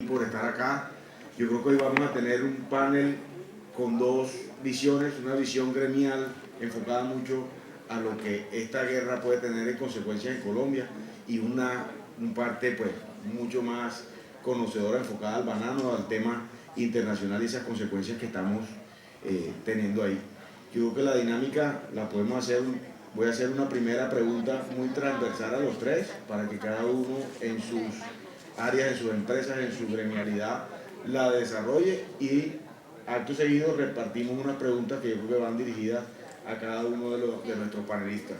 por estar acá. Yo creo que hoy vamos a tener un panel con dos visiones, una visión gremial enfocada mucho a lo que esta guerra puede tener en consecuencias en Colombia y una parte pues mucho más conocedora enfocada al banano, al tema internacional y esas consecuencias que estamos teniendo ahí. Yo creo que la dinámica la podemos hacer, voy a hacer una primera pregunta muy transversal a los tres para que cada uno en sus áreas, en sus empresas, en su gremialidad la desarrolle y acto seguido repartimos unas preguntas que yo creo que van dirigidas a cada uno de nuestros panelistas.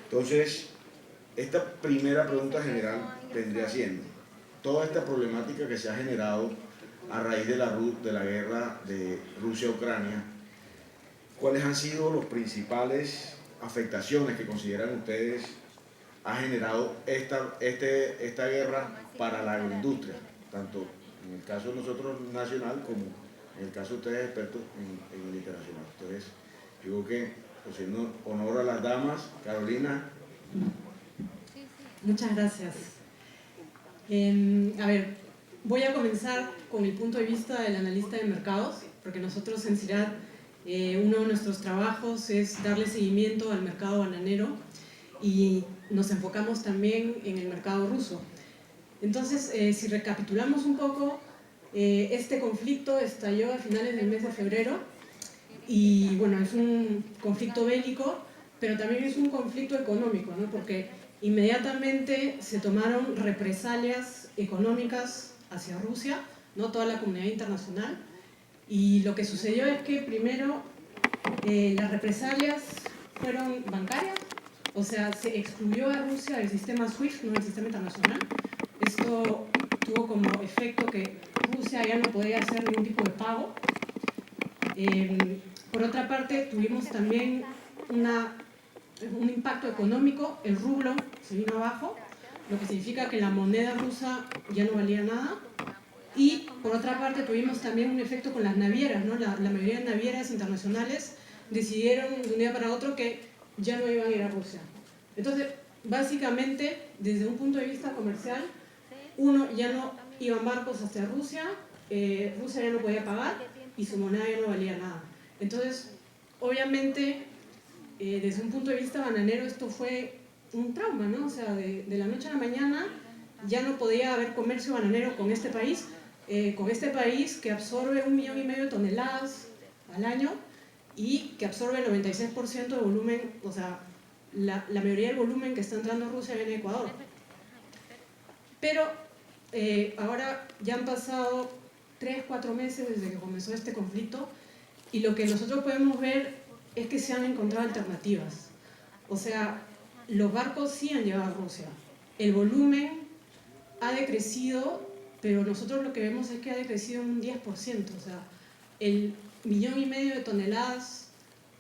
Entonces, esta primera pregunta general vendría siendo, toda esta problemática que se ha generado a raíz de la guerra de Rusia-Ucrania, ¿cuáles han sido las principales afectaciones que consideran ustedes ha generado esta guerra para la agroindustria, tanto en el caso de nosotros nacional como en el caso de ustedes expertos en el internacional? Entonces, yo creo que, haciendo honor a las damas, Carolina. Muchas gracias. A ver, voy a comenzar con el punto de vista del analista de mercados, porque nosotros en CIRAD, uno de nuestros trabajos es darle seguimiento al mercado bananero y nos enfocamos también en el mercado ruso. Entonces, si recapitulamos un poco, este conflicto estalló a finales del mes de febrero y bueno, es un conflicto bélico, pero también es un conflicto económico, ¿no? Porque inmediatamente se tomaron represalias económicas hacia Rusia, ¿no? Toda la comunidad internacional, y lo que sucedió es que primero las represalias fueron bancarias, o sea, se excluyó a Rusia del sistema SWIFT, no del sistema internacional. Esto tuvo como efecto que Rusia ya no podía hacer ningún tipo de pago. Por otra parte, tuvimos también un impacto económico. El rublo se vino abajo, lo que significa que la moneda rusa ya no valía nada. Y por otra parte tuvimos también un efecto con las navieras, ¿no? La mayoría de navieras internacionales decidieron de un día para otro que ya no iban a ir a Rusia. Entonces, básicamente, desde un punto de vista comercial, ya no iban barcos hacia Rusia, Rusia ya no podía pagar y su moneda ya no valía nada. Entonces, obviamente, desde un punto de vista bananero esto fue un trauma, ¿no? O sea, de la noche a la mañana ya no podía haber comercio bananero con este país que absorbe 1,5 millones de toneladas al año y que absorbe el 96% de volumen, o sea, la mayoría del volumen que está entrando a Rusia viene de Ecuador. Pero ahora ya han pasado 3-4 meses desde que comenzó este conflicto y lo que nosotros podemos ver es que se han encontrado alternativas. O sea, los barcos sí han llegado a Rusia. El volumen ha decrecido, pero nosotros lo que vemos es que ha decrecido en un 10%. O sea, el 1,5 millones de toneladas,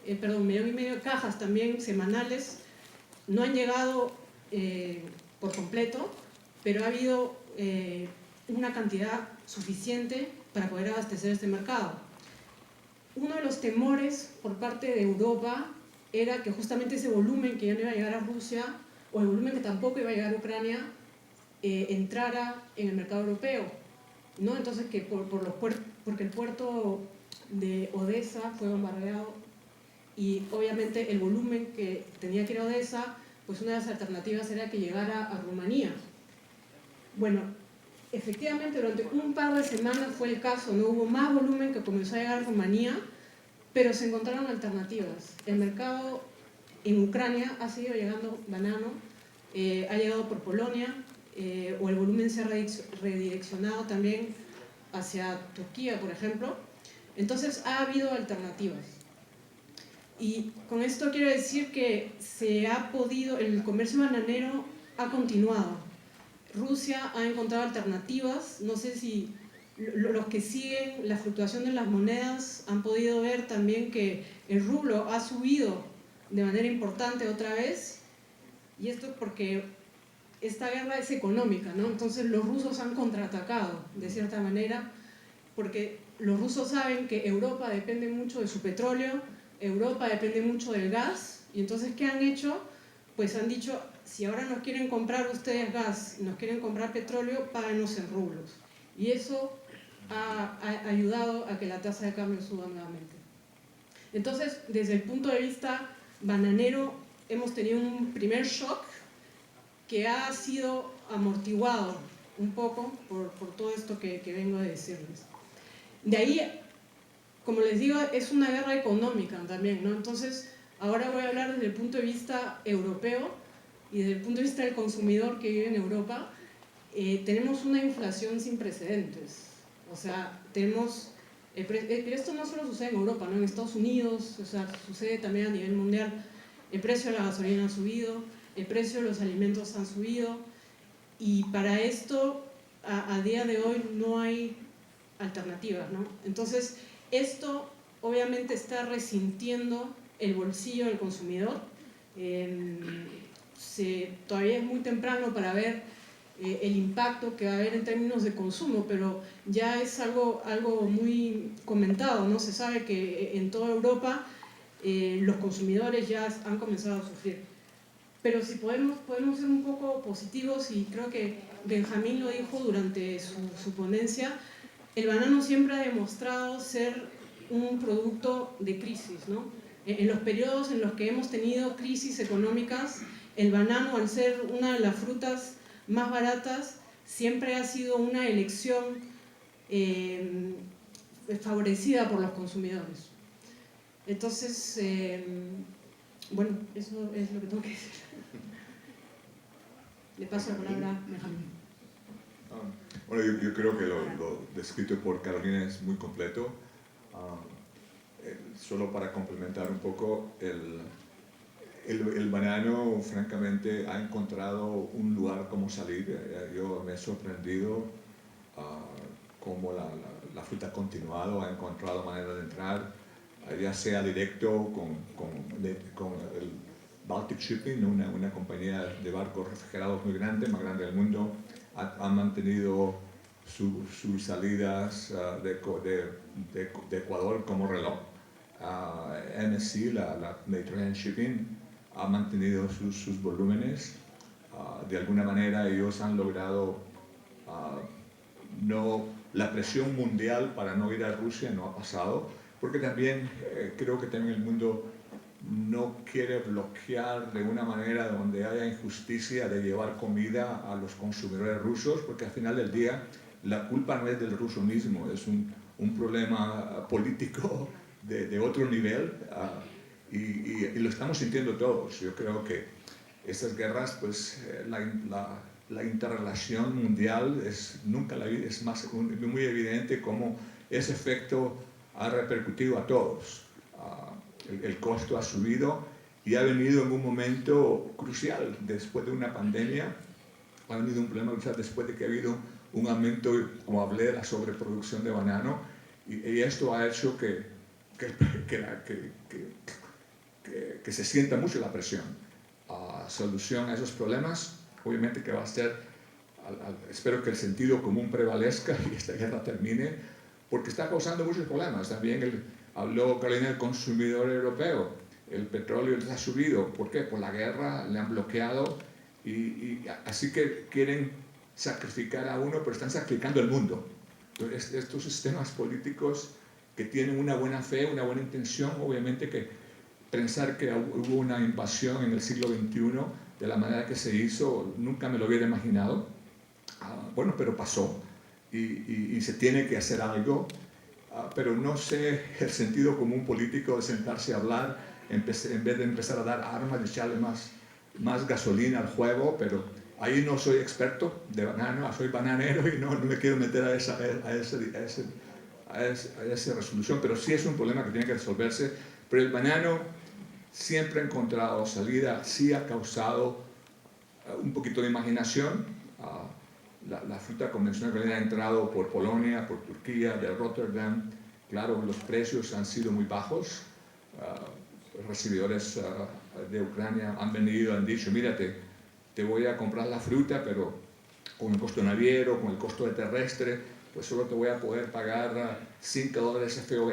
1,5 millones de cajas también semanales no han llegado por completo, pero ha habido una cantidad suficiente para poder abastecer este mercado. Uno de los temores por parte de Europa era que justamente ese volumen que ya no iba a llegar a Rusia, o el volumen que tampoco iba a llegar a Ucrania, entrara en el mercado europeo, ¿no? Entonces que porque el puerto de Odessa fue bombardeado y obviamente el volumen que tenía que ir a Odessa, pues una de las alternativas era que llegara a Rumanía. Bueno, efectivamente durante un par de semanas fue el caso, no hubo más volumen que comenzó a llegar a Rumanía, pero se encontraron alternativas. El mercado en Ucrania ha seguido llegando banano, ha llegado por Polonia, o el volumen se ha redireccionado también hacia Turquía, por ejemplo. Entonces ha habido alternativas. Y con esto quiero decir que el comercio bananero ha continuado. Rusia ha encontrado alternativas. No sé si los que siguen la fluctuación de las monedas han podido ver también que el rublo ha subido de manera importante otra vez, y esto porque esta guerra es económica, ¿no? Entonces los rusos han contraatacado de cierta manera, porque los rusos saben que Europa depende mucho de su petróleo, Europa depende mucho del gas, y entonces ¿qué han hecho? Pues han dicho, si ahora nos quieren comprar ustedes gas, nos quieren comprar petróleo, páganos en rublos. y eso ha ayudado a que la tasa de cambio suba nuevamente. Entonces, desde el punto de vista bananero, hemos tenido un primer shock que ha sido amortiguado un poco por todo esto que vengo a decirles. De ahí, como les digo, es una guerra económica también, ¿no? Entonces, ahora voy a hablar desde el punto de vista europeo y desde el punto de vista del consumidor que vive en Europa. Tenemos una inflación sin precedentes. O sea, tenemos... pero esto no solo sucede en Europa, ¿no? En Estados Unidos, o sea, sucede también a nivel mundial. El precio de la gasolina ha subido, el precio de los alimentos han subido, y para esto, a día de hoy, no hay alternativas, ¿no? Entonces, esto obviamente está resintiendo el bolsillo del consumidor. Todavía es muy temprano para ver el impacto que va a haber en términos de consumo, pero ya es algo muy comentado, ¿no? Se sabe que en toda Europa los consumidores ya han comenzado a sufrir. Pero si podemos ser un poco positivos, y creo que Benjamín lo dijo durante su ponencia, el banano siempre ha demostrado ser un producto de crisis, ¿no? En los periodos en los que hemos tenido crisis económicas, el banano, al ser una de las frutas más baratas, siempre ha sido una elección favorecida por los consumidores. Entonces, bueno, eso es lo que tengo que decir. Le paso la palabra a Benjamín. Bueno, yo creo que lo descrito por Carolina es muy completo. Solo para complementar un poco, el banano, francamente, ha encontrado un lugar como salir. Yo me he sorprendido cómo la fruta ha continuado, ha encontrado manera de entrar, ya sea directo con el Baltic Shipping, una compañía de barcos refrigerados muy grande, más grande del mundo. Ha mantenido sus salidas de Ecuador como reloj. MSC, la Mediterranean Shipping, ha mantenido sus volúmenes. De alguna manera ellos han logrado la presión mundial para no ir a Rusia no ha pasado, porque también creo que también el mundo no quiere bloquear de una manera donde haya injusticia de llevar comida a los consumidores rusos, porque al final del día la culpa no es del ruso mismo, es un problema político de otro nivel, y lo estamos sintiendo todos. Yo creo que estas guerras, pues la interrelación mundial es muy evidente cómo ese efecto ha repercutido a todos. El costo ha subido y ha venido en un momento crucial después de una pandemia. Ha venido un problema crucial después de que ha habido un aumento, como hablé, de la sobreproducción de banano, y esto ha hecho que se sienta mucho la presión. Solución a esos problemas, obviamente que va a ser, espero que el sentido común prevalezca y esta guerra termine, porque está causando muchos problemas. También habló Carolina del consumidor europeo. El petróleo les ha subido. ¿Por qué? Por la guerra, le han bloqueado, y así que quieren sacrificar a uno, pero están sacrificando el mundo. Entonces, estos sistemas políticos que tienen una buena fe, una buena intención, obviamente que pensar que hubo una invasión en el siglo XXI de la manera que se hizo, nunca me lo hubiera imaginado. Bueno, pero pasó, y se tiene que hacer algo. Pero no sé el sentido común político de sentarse a hablar en vez de empezar a dar armas, de echarle más gasolina al juego. Pero ahí no soy experto de banano, soy bananero y no me quiero meter a esa resolución, pero sí es un problema que tiene que resolverse. Pero el banano siempre ha encontrado salida, sí ha causado un poquito de imaginación. La fruta convencional que ha entrado por Polonia, por Turquía, de Rotterdam. Claro, los precios han sido muy bajos. Recibidores de Ucrania han venido y han dicho, mírate, te voy a comprar la fruta, pero con el costo naviero, con el costo de terrestre, pues solo te voy a poder pagar $5 FOB.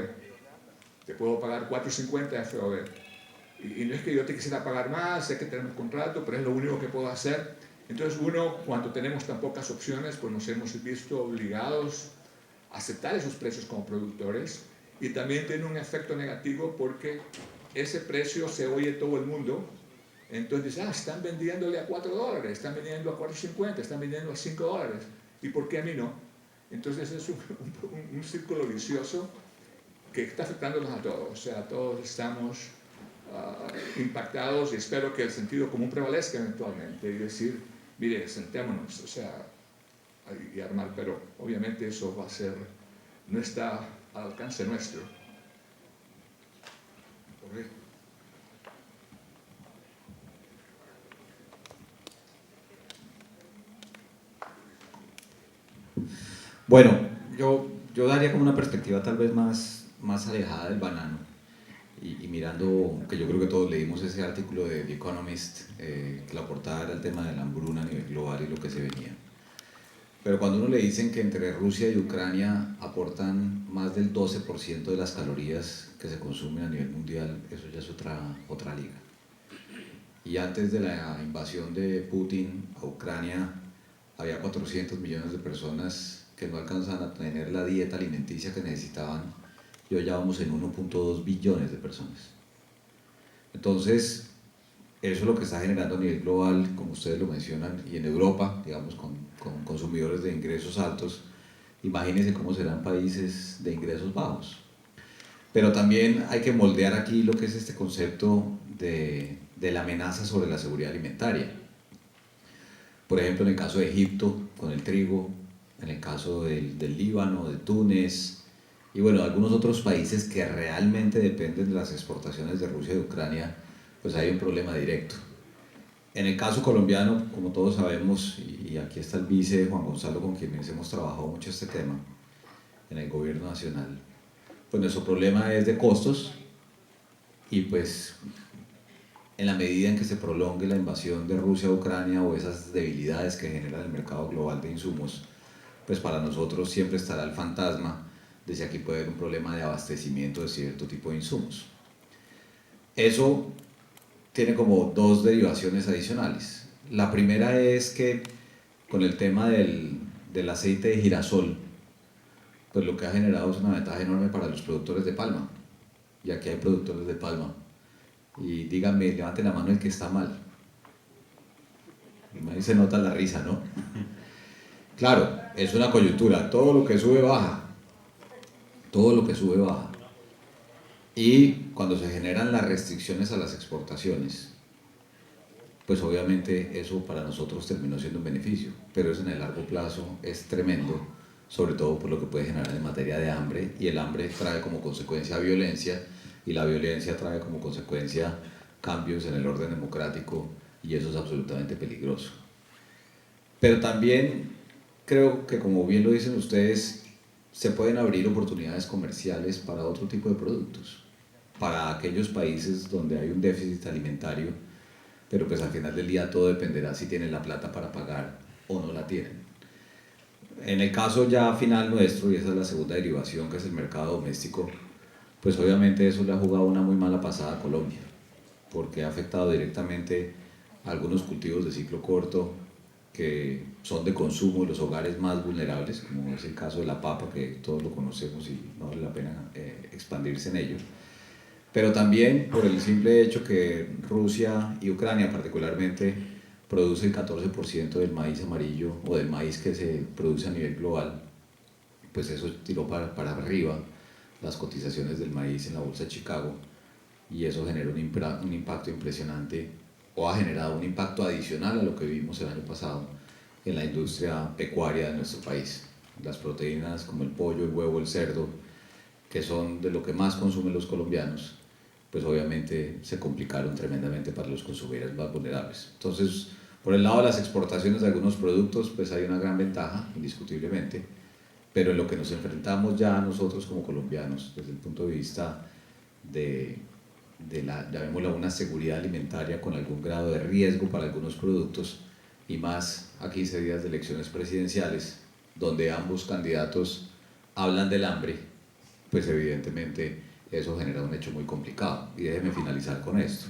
Te puedo pagar $4.50 FOB. Y no es que yo te quisiera pagar más, sé que tenemos contrato, pero es lo único que puedo hacer. Entonces uno, cuando tenemos tan pocas opciones, pues nos hemos visto obligados a aceptar esos precios como productores, y también tiene un efecto negativo porque ese precio se oye todo el mundo. Entonces dice, están vendiéndole a $4, están vendiendo a $4.50, están vendiendo a $5, ¿y por qué a mí no? Entonces es un círculo vicioso que está afectándonos a todos. O sea, todos estamos impactados, y espero que el sentido común prevalezca eventualmente y decir, mire, sentémonos, o sea, y armar, pero obviamente eso va a ser, no está al alcance nuestro. Correcto. Bueno, yo daría como una perspectiva tal vez más alejada del banano, y mirando, que yo creo que todos leímos ese artículo de The Economist, que la portada era el tema de la hambruna a nivel global y lo que se venía. Pero cuando uno le dicen que entre Rusia y Ucrania aportan más del 12% de las calorías que se consumen a nivel mundial, eso ya es otra liga. Y antes de la invasión de Putin a Ucrania, había 400 millones de personas que no alcanzaban a tener la dieta alimenticia que necesitaban, y hoy ya vamos en 1.2 billones de personas. Entonces, eso es lo que está generando a nivel global, como ustedes lo mencionan, y en Europa, digamos, con consumidores de ingresos altos. Imagínense cómo serán países de ingresos bajos. Pero también hay que moldear aquí lo que es este concepto de la amenaza sobre la seguridad alimentaria. Por ejemplo, en el caso de Egipto, con el trigo, en el caso del Líbano, de Túnez, y bueno, algunos otros países que realmente dependen de las exportaciones de Rusia y de Ucrania, pues hay un problema directo. En el caso colombiano, como todos sabemos, y aquí está el vice Juan Gonzalo, con quienes hemos trabajado mucho este tema en el gobierno nacional, pues nuestro problema es de costos, y pues en la medida en que se prolongue la invasión de Rusia a Ucrania o esas debilidades que genera el mercado global de insumos, pues para nosotros siempre estará el fantasma de si aquí puede haber un problema de abastecimiento de cierto tipo de insumos. Eso tiene como dos derivaciones adicionales. La primera es que con el tema del aceite de girasol, pues lo que ha generado es una ventaja enorme para los productores de palma. Y aquí hay productores de palma. Y díganme, levanten la mano el que está mal. Ahí se nota la risa, ¿no? Claro, es una coyuntura. Todo lo que sube, baja. Todo lo que sube, baja. Y cuando se generan las restricciones a las exportaciones, pues obviamente eso para nosotros terminó siendo un beneficio, pero eso en el largo plazo es tremendo, sobre todo por lo que puede generar en materia de hambre, y el hambre trae como consecuencia violencia, y la violencia trae como consecuencia cambios en el orden democrático, y eso es absolutamente peligroso. Pero también creo que, como bien lo dicen ustedes, se pueden abrir oportunidades comerciales para otro tipo de productos, para aquellos países donde hay un déficit alimentario, pero pues al final del día todo dependerá si tienen la plata para pagar o no la tienen. En el caso ya final nuestro, y esa es la segunda derivación, que es el mercado doméstico, pues obviamente eso le ha jugado una muy mala pasada a Colombia, porque ha afectado directamente a algunos cultivos de ciclo corto que son de consumo en los hogares más vulnerables, como es el caso de la papa, que todos lo conocemos y no vale la pena expandirse en ello. Pero también por el simple hecho que Rusia y Ucrania particularmente produce el 14% del maíz amarillo, o del maíz que se produce a nivel global, pues eso tiró para arriba las cotizaciones del maíz en la bolsa de Chicago, y eso generó un impacto impresionante, o ha generado un impacto adicional a lo que vimos el año pasado en la industria pecuaria de nuestro país. Las proteínas como el pollo, el huevo, el cerdo, que son de lo que más consumen los colombianos, pues obviamente se complicaron tremendamente para los consumidores más vulnerables. Entonces, por el lado de las exportaciones de algunos productos, pues hay una gran ventaja, indiscutiblemente, pero en lo que nos enfrentamos ya nosotros como colombianos, desde el punto de vista de llamémosla una seguridad alimentaria con algún grado de riesgo para algunos productos, y más a 15 días de elecciones presidenciales, donde ambos candidatos hablan del hambre, pues evidentemente eso genera un hecho muy complicado. Y déjeme finalizar con esto.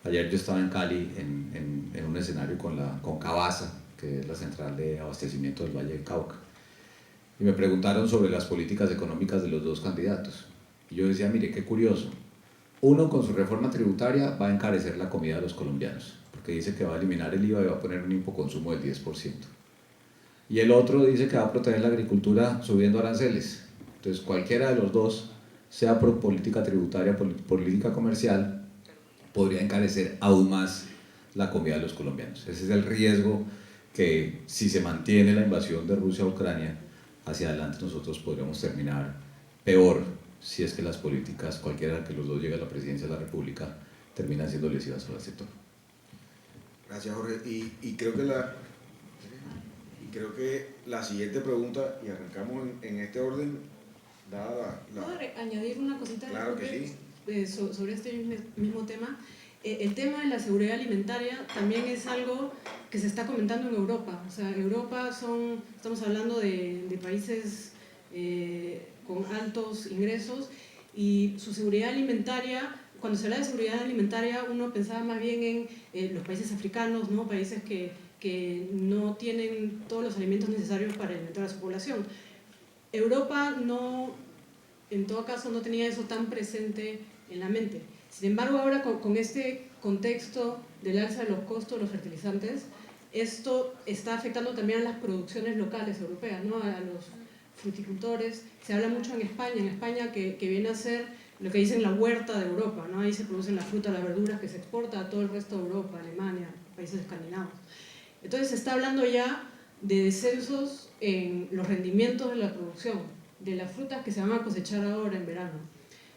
Ayer yo estaba en Cali en un escenario con Cavasa, que es la central de abastecimiento del Valle del Cauca, y me preguntaron sobre las políticas económicas de los dos candidatos. Y yo decía, mire, qué curioso. Uno, con su reforma tributaria, va a encarecer la comida de los colombianos, porque dice que va a eliminar el IVA y va a poner un hipoconsumo del 10%. Y el otro dice que va a proteger la agricultura subiendo aranceles. Entonces, cualquiera de los dos, sea por política tributaria, por política comercial, podría encarecer aún más la comida de los colombianos. Ese es el riesgo que, si se mantiene la invasión de Rusia a Ucrania, hacia adelante nosotros podríamos terminar peor, si es que las políticas, cualquiera que los dos llegue a la presidencia de la República, terminan siendo lesivas para el sector. Gracias, Jorge. Y creo que la siguiente pregunta, y arrancamos en este orden, dada ¿Puedo añadir una cosita? Claro que sí. Sobre este mismo tema. El tema de la seguridad alimentaria también es algo que se está comentando en Europa. O sea, Europa estamos hablando de países con altos ingresos, y su seguridad alimentaria, cuando se habla de seguridad alimentaria, uno pensaba más bien en los países africanos, ¿no? Países que no tienen todos los alimentos necesarios para alimentar a su población. Europa no, en todo caso, no tenía eso tan presente en la mente. Sin embargo, ahora con este contexto del alza de los costos de los fertilizantes, esto está afectando también a las producciones locales europeas, ¿no? A los fruticultores. Se habla mucho en España que viene a ser lo que dicen la huerta de Europa, ¿no? Ahí se producen las frutas, las verduras que se exporta a todo el resto de Europa, Alemania, países escandinavos. Entonces se está hablando ya de descensos en los rendimientos de la producción, de las frutas que se van a cosechar ahora en verano.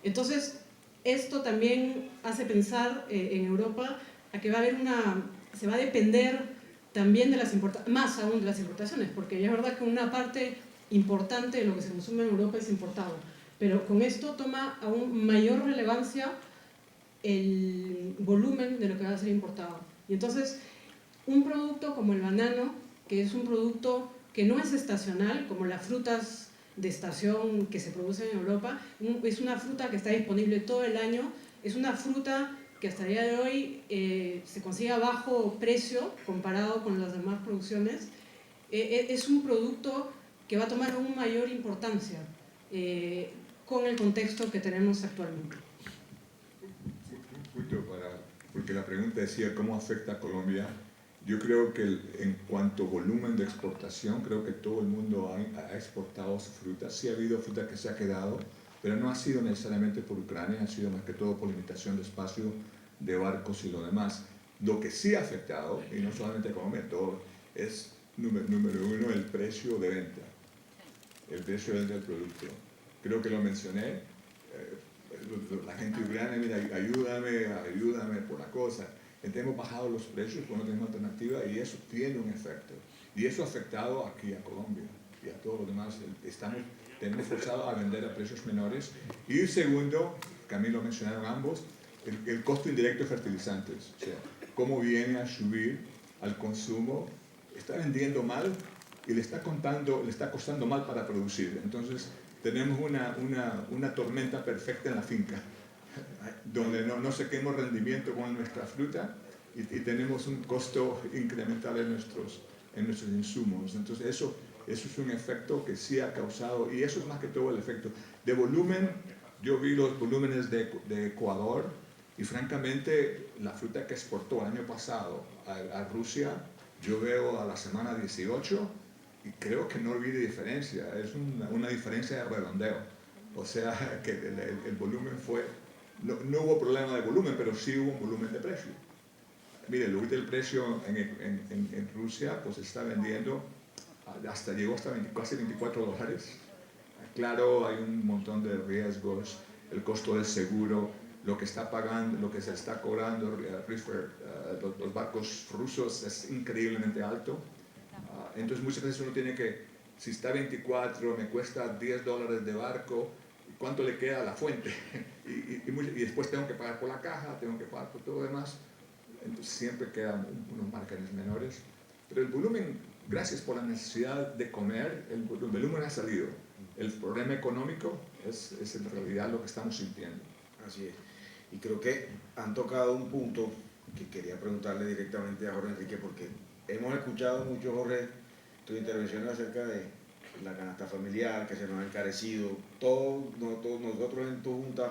Entonces, esto también hace pensar en Europa a que se va a depender también de más aún de las importaciones, porque ya es verdad que una parte importante de lo que se consume en Europa es importado, pero con esto toma aún mayor relevancia el volumen de lo que va a ser importado. Y entonces, un producto como el banano, que es un producto que no es estacional, como las frutas de estación que se producen en Europa, es una fruta que está disponible todo el año, es una fruta que hasta el día de hoy se consigue a bajo precio comparado con las demás producciones. Es un producto que va a tomar aún mayor importancia con el contexto que tenemos actualmente. Porque la pregunta decía cómo afecta a Colombia. Yo creo que en cuanto a volumen de exportación, creo que todo el mundo ha exportado su fruta. Sí ha habido fruta que se ha quedado, pero no ha sido necesariamente por Ucrania, ha sido más que todo por limitación de espacio de barcos y lo demás. Lo que sí ha afectado, y no solamente a Colombia, todo, es número uno el precio de venta. El precio de venta del producto. Creo que lo mencioné. La gente ucraniana, mira, ayúdame por la cosa. Entonces hemos bajado los precios porque no tenemos alternativa, y eso tiene un efecto. Y eso ha afectado aquí a Colombia y a todos los demás. Tenemos forzado a vender a precios menores. Y segundo, que a mí lo mencionaron ambos, el costo indirecto de fertilizantes. O sea, cómo viene a subir al consumo, está vendiendo mal y le está costando mal para producir. Entonces tenemos una tormenta perfecta en la finca, donde no saquemos rendimiento con nuestra fruta y tenemos un costo incremental en nuestros insumos. Entonces eso es un efecto que sí ha causado, y eso es más que todo el efecto de volumen. Yo vi los volúmenes de Ecuador, y francamente la fruta que exportó el año pasado a Rusia, yo veo a la semana 18 y creo que no vi diferencia, es una diferencia de redondeo. O sea que el volumen fue... No hubo problema de volumen, pero sí hubo un volumen de precio. Mire, el precio en Rusia pues está vendiendo, llegó hasta casi $24. Claro, hay un montón de riesgos, el costo del seguro, lo que está pagando, lo que se está cobrando los barcos rusos es increíblemente alto. Entonces muchas veces uno tiene que, si está 24, me cuesta $10 de barco, ¿cuánto le queda a la fuente? Y después tengo que pagar por la caja, tengo que pagar por todo lo demás. Entonces siempre quedan unos márgenes menores. Pero el volumen, gracias por la necesidad de comer, el volumen ha salido. El problema económico es en realidad lo que estamos sintiendo. Así es. Y creo que han tocado un punto que quería preguntarle directamente a Jorge Enrique, porque hemos escuchado mucho, Jorge, tus intervenciones acerca de la canasta familiar, que se nos ha encarecido. Todos nosotros en tu junta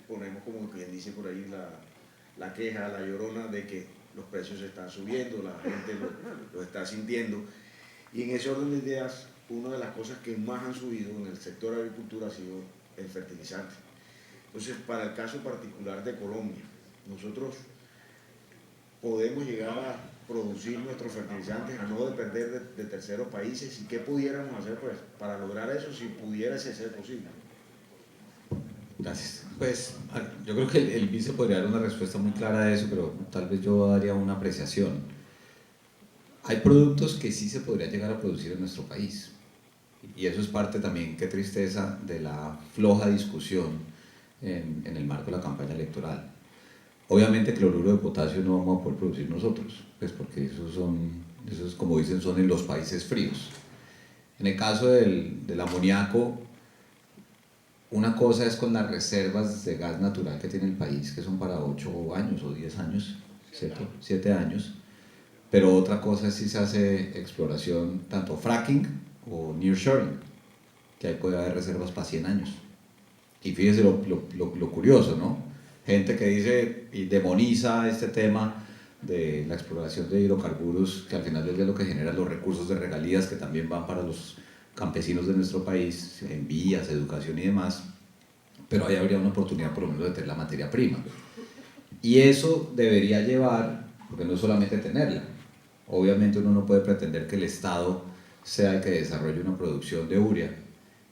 ponemos, como quien dice por ahí, la queja, la llorona de que los precios se están subiendo, la gente lo está sintiendo. Y en ese orden de ideas, una de las cosas que más han subido en el sector de agricultura ha sido el fertilizante. Entonces, para el caso particular de Colombia, nosotros podemos llegar a producir nuestros fertilizantes, a no depender de terceros países, y qué pudiéramos hacer pues, para lograr eso, si pudiera ser posible. Gracias. Pues yo creo que el vice podría dar una respuesta muy clara a eso, pero tal vez yo daría una apreciación. Hay productos que sí se podría llegar a producir en nuestro país, y eso es parte también, qué tristeza, de la floja discusión en el marco de la campaña electoral. Obviamente cloruro de potasio no vamos a poder producir nosotros, pues porque esos como dicen son en los países fríos. En el caso del amoníaco, una cosa es con las reservas de gas natural que tiene el país, que son para 8 años o 10 años, ¿cierto? 7 años, pero otra cosa es si se hace exploración, tanto fracking o nearshoring, que ahí puede haber reservas para 100 años. Y fíjese lo curioso, ¿no? Gente que dice y demoniza este tema de la exploración de hidrocarburos, que al final es lo que genera los recursos de regalías que también van para los campesinos de nuestro país, en vías, educación y demás, pero ahí habría una oportunidad por lo menos de tener la materia prima. Y eso debería llevar, porque no es solamente tenerla, obviamente uno no puede pretender que el Estado sea el que desarrolle una producción de urea,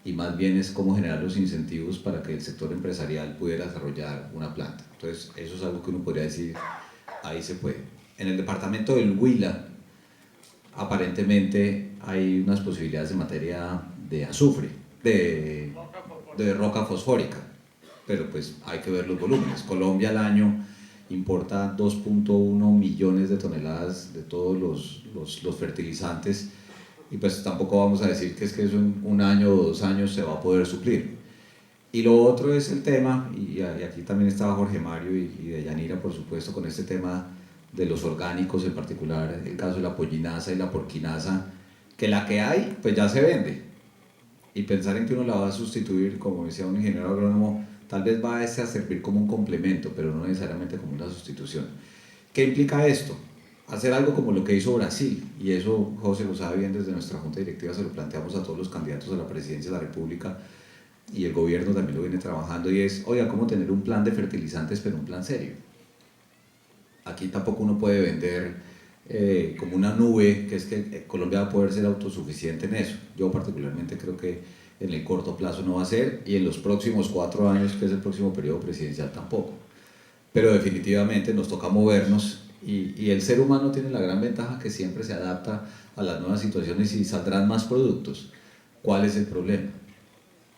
y más bien es cómo generar los incentivos para que el sector empresarial pudiera desarrollar una planta. Entonces eso es algo que uno podría decir, ahí se puede. En el departamento del Huila, aparentemente hay unas posibilidades de materia de azufre, de roca fosfórica, pero pues hay que ver los volúmenes. Colombia al año importa 2.1 millones de toneladas de todos los fertilizantes, y pues tampoco vamos a decir que es que eso en 1 año o 2 años se va a poder suplir. Y lo otro es el tema, y aquí también estaba Jorge Mario y Deyanira, por supuesto, con este tema de los orgánicos, en particular el caso de la pollinaza y la porquinaza, que la que hay, pues ya se vende. Y pensar en que uno la va a sustituir, como decía un ingeniero agrónomo, tal vez va a servir como un complemento, pero no necesariamente como una sustitución. ¿Qué implica esto? Hacer algo como lo que hizo Brasil, y eso José lo sabe bien, desde nuestra junta directiva se lo planteamos a todos los candidatos a la presidencia de la República, y el gobierno también lo viene trabajando, y es, oiga, ¿cómo tener un plan de fertilizantes, pero un plan serio? Aquí tampoco uno puede vender como una nube, que es que Colombia va a poder ser autosuficiente en eso. Yo particularmente creo que en el corto plazo no va a ser, y en los próximos 4 años, que es el próximo periodo presidencial, tampoco. Pero definitivamente nos toca movernos, y el ser humano tiene la gran ventaja que siempre se adapta a las nuevas situaciones y saldrán más productos. ¿Cuál es el problema?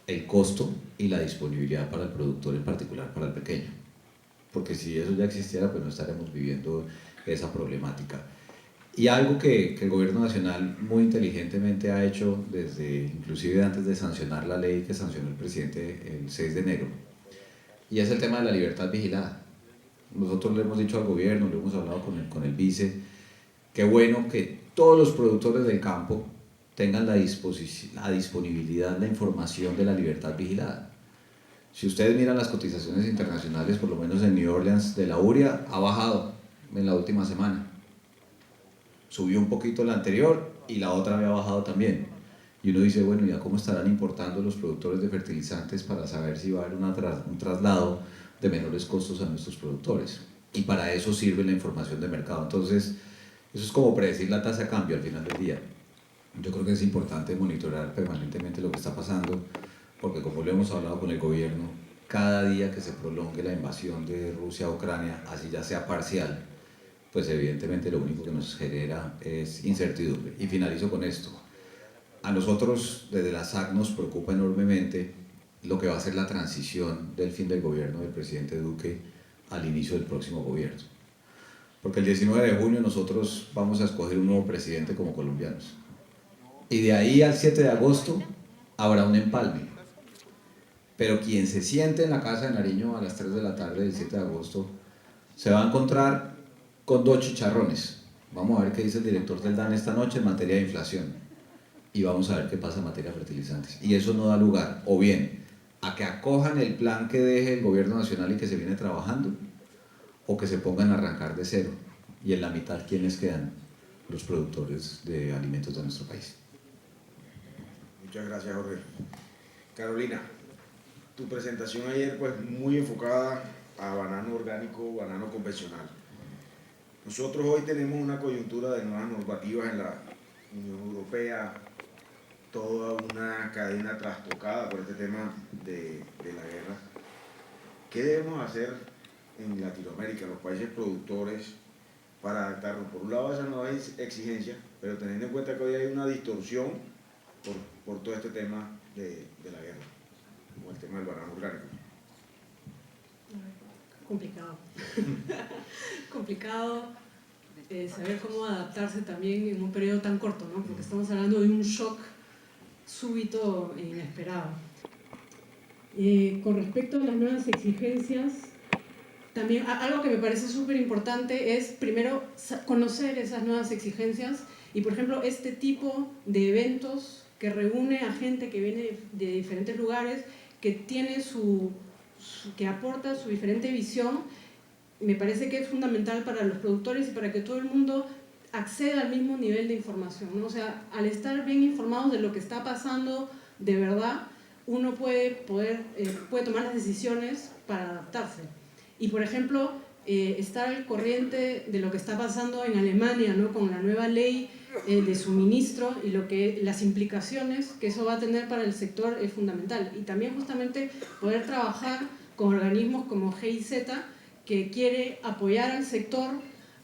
El costo y la disponibilidad para el productor, en particular para el pequeño. Porque si eso ya existiera, pues no estaremos viviendo esa problemática. Y algo que el gobierno nacional muy inteligentemente ha hecho, desde inclusive antes de sancionar la ley que sancionó el presidente el 6 de enero, y es el tema de la libertad vigilada. Nosotros le hemos dicho al gobierno, lo hemos hablado con el vice, qué bueno que todos los productores del campo tengan la disponibilidad, la información de la libertad vigilada. Si ustedes miran las cotizaciones internacionales, por lo menos en New Orleans, de la urea, ha bajado en la última semana. Subió un poquito la anterior y la otra había bajado también. Y uno dice, bueno, ¿ya cómo estarán importando los productores de fertilizantes para saber si va a haber un traslado de menores costos a nuestros productores? Y para eso sirve la información de mercado. Entonces, eso es como predecir la tasa de cambio al final del día. Yo creo que es importante monitorar permanentemente lo que está pasando, porque como lo hemos hablado con el gobierno, cada día que se prolongue la invasión de Rusia a Ucrania, así ya sea parcial, pues evidentemente lo único que nos genera es incertidumbre. Y finalizo con esto. A nosotros desde la SAC nos preocupa enormemente lo que va a ser la transición del fin del gobierno del presidente Duque al inicio del próximo gobierno. Porque el 19 de junio nosotros vamos a escoger un nuevo presidente como colombianos. Y de ahí al 7 de agosto habrá un empalme. Pero quien se siente en la Casa de Nariño a las 3 de la tarde del 7 de agosto se va a encontrar con 2 chicharrones. Vamos a ver qué dice el director del DAN esta noche en materia de inflación. Y vamos a ver qué pasa en materia de fertilizantes. Y eso no da lugar, o bien, a que acojan el plan que deje el gobierno nacional y que se viene trabajando, o que se pongan a arrancar de cero. Y en la mitad, ¿quiénes quedan? Los productores de alimentos de nuestro país. Muchas gracias, Jorge. Carolina, tu presentación ayer pues muy enfocada a banano orgánico, banano convencional. Nosotros hoy tenemos una coyuntura de nuevas normativas en la Unión Europea, toda una cadena trastocada por este tema de la guerra. ¿Qué debemos hacer en Latinoamérica, en los países productores, para adaptarnos por un lado a esas nuevas exigencias, pero teniendo en cuenta que hoy hay una distorsión por todo este tema de la guerra, como el tema del banano orgánico? Complicado. Complicado saber cómo adaptarse también en un periodo tan corto, ¿no? Porque estamos hablando de un shock súbito e inesperado. Con respecto a las nuevas exigencias, también algo que me parece súper importante es primero conocer esas nuevas exigencias y, por ejemplo, este tipo de eventos que reúne a gente que viene de diferentes lugares, que tiene que aporta su diferente visión, me parece que es fundamental para los productores y para que todo el mundo acceda al mismo nivel de información, ¿no? O sea, al estar bien informados de lo que está pasando de verdad, uno puede tomar las decisiones para adaptarse. Y, por ejemplo, estar al corriente de lo que está pasando en Alemania, ¿no? Con la nueva ley de suministro y las implicaciones que eso va a tener para el sector es fundamental. Y también justamente poder trabajar con organismos como GIZ, que quiere apoyar al sector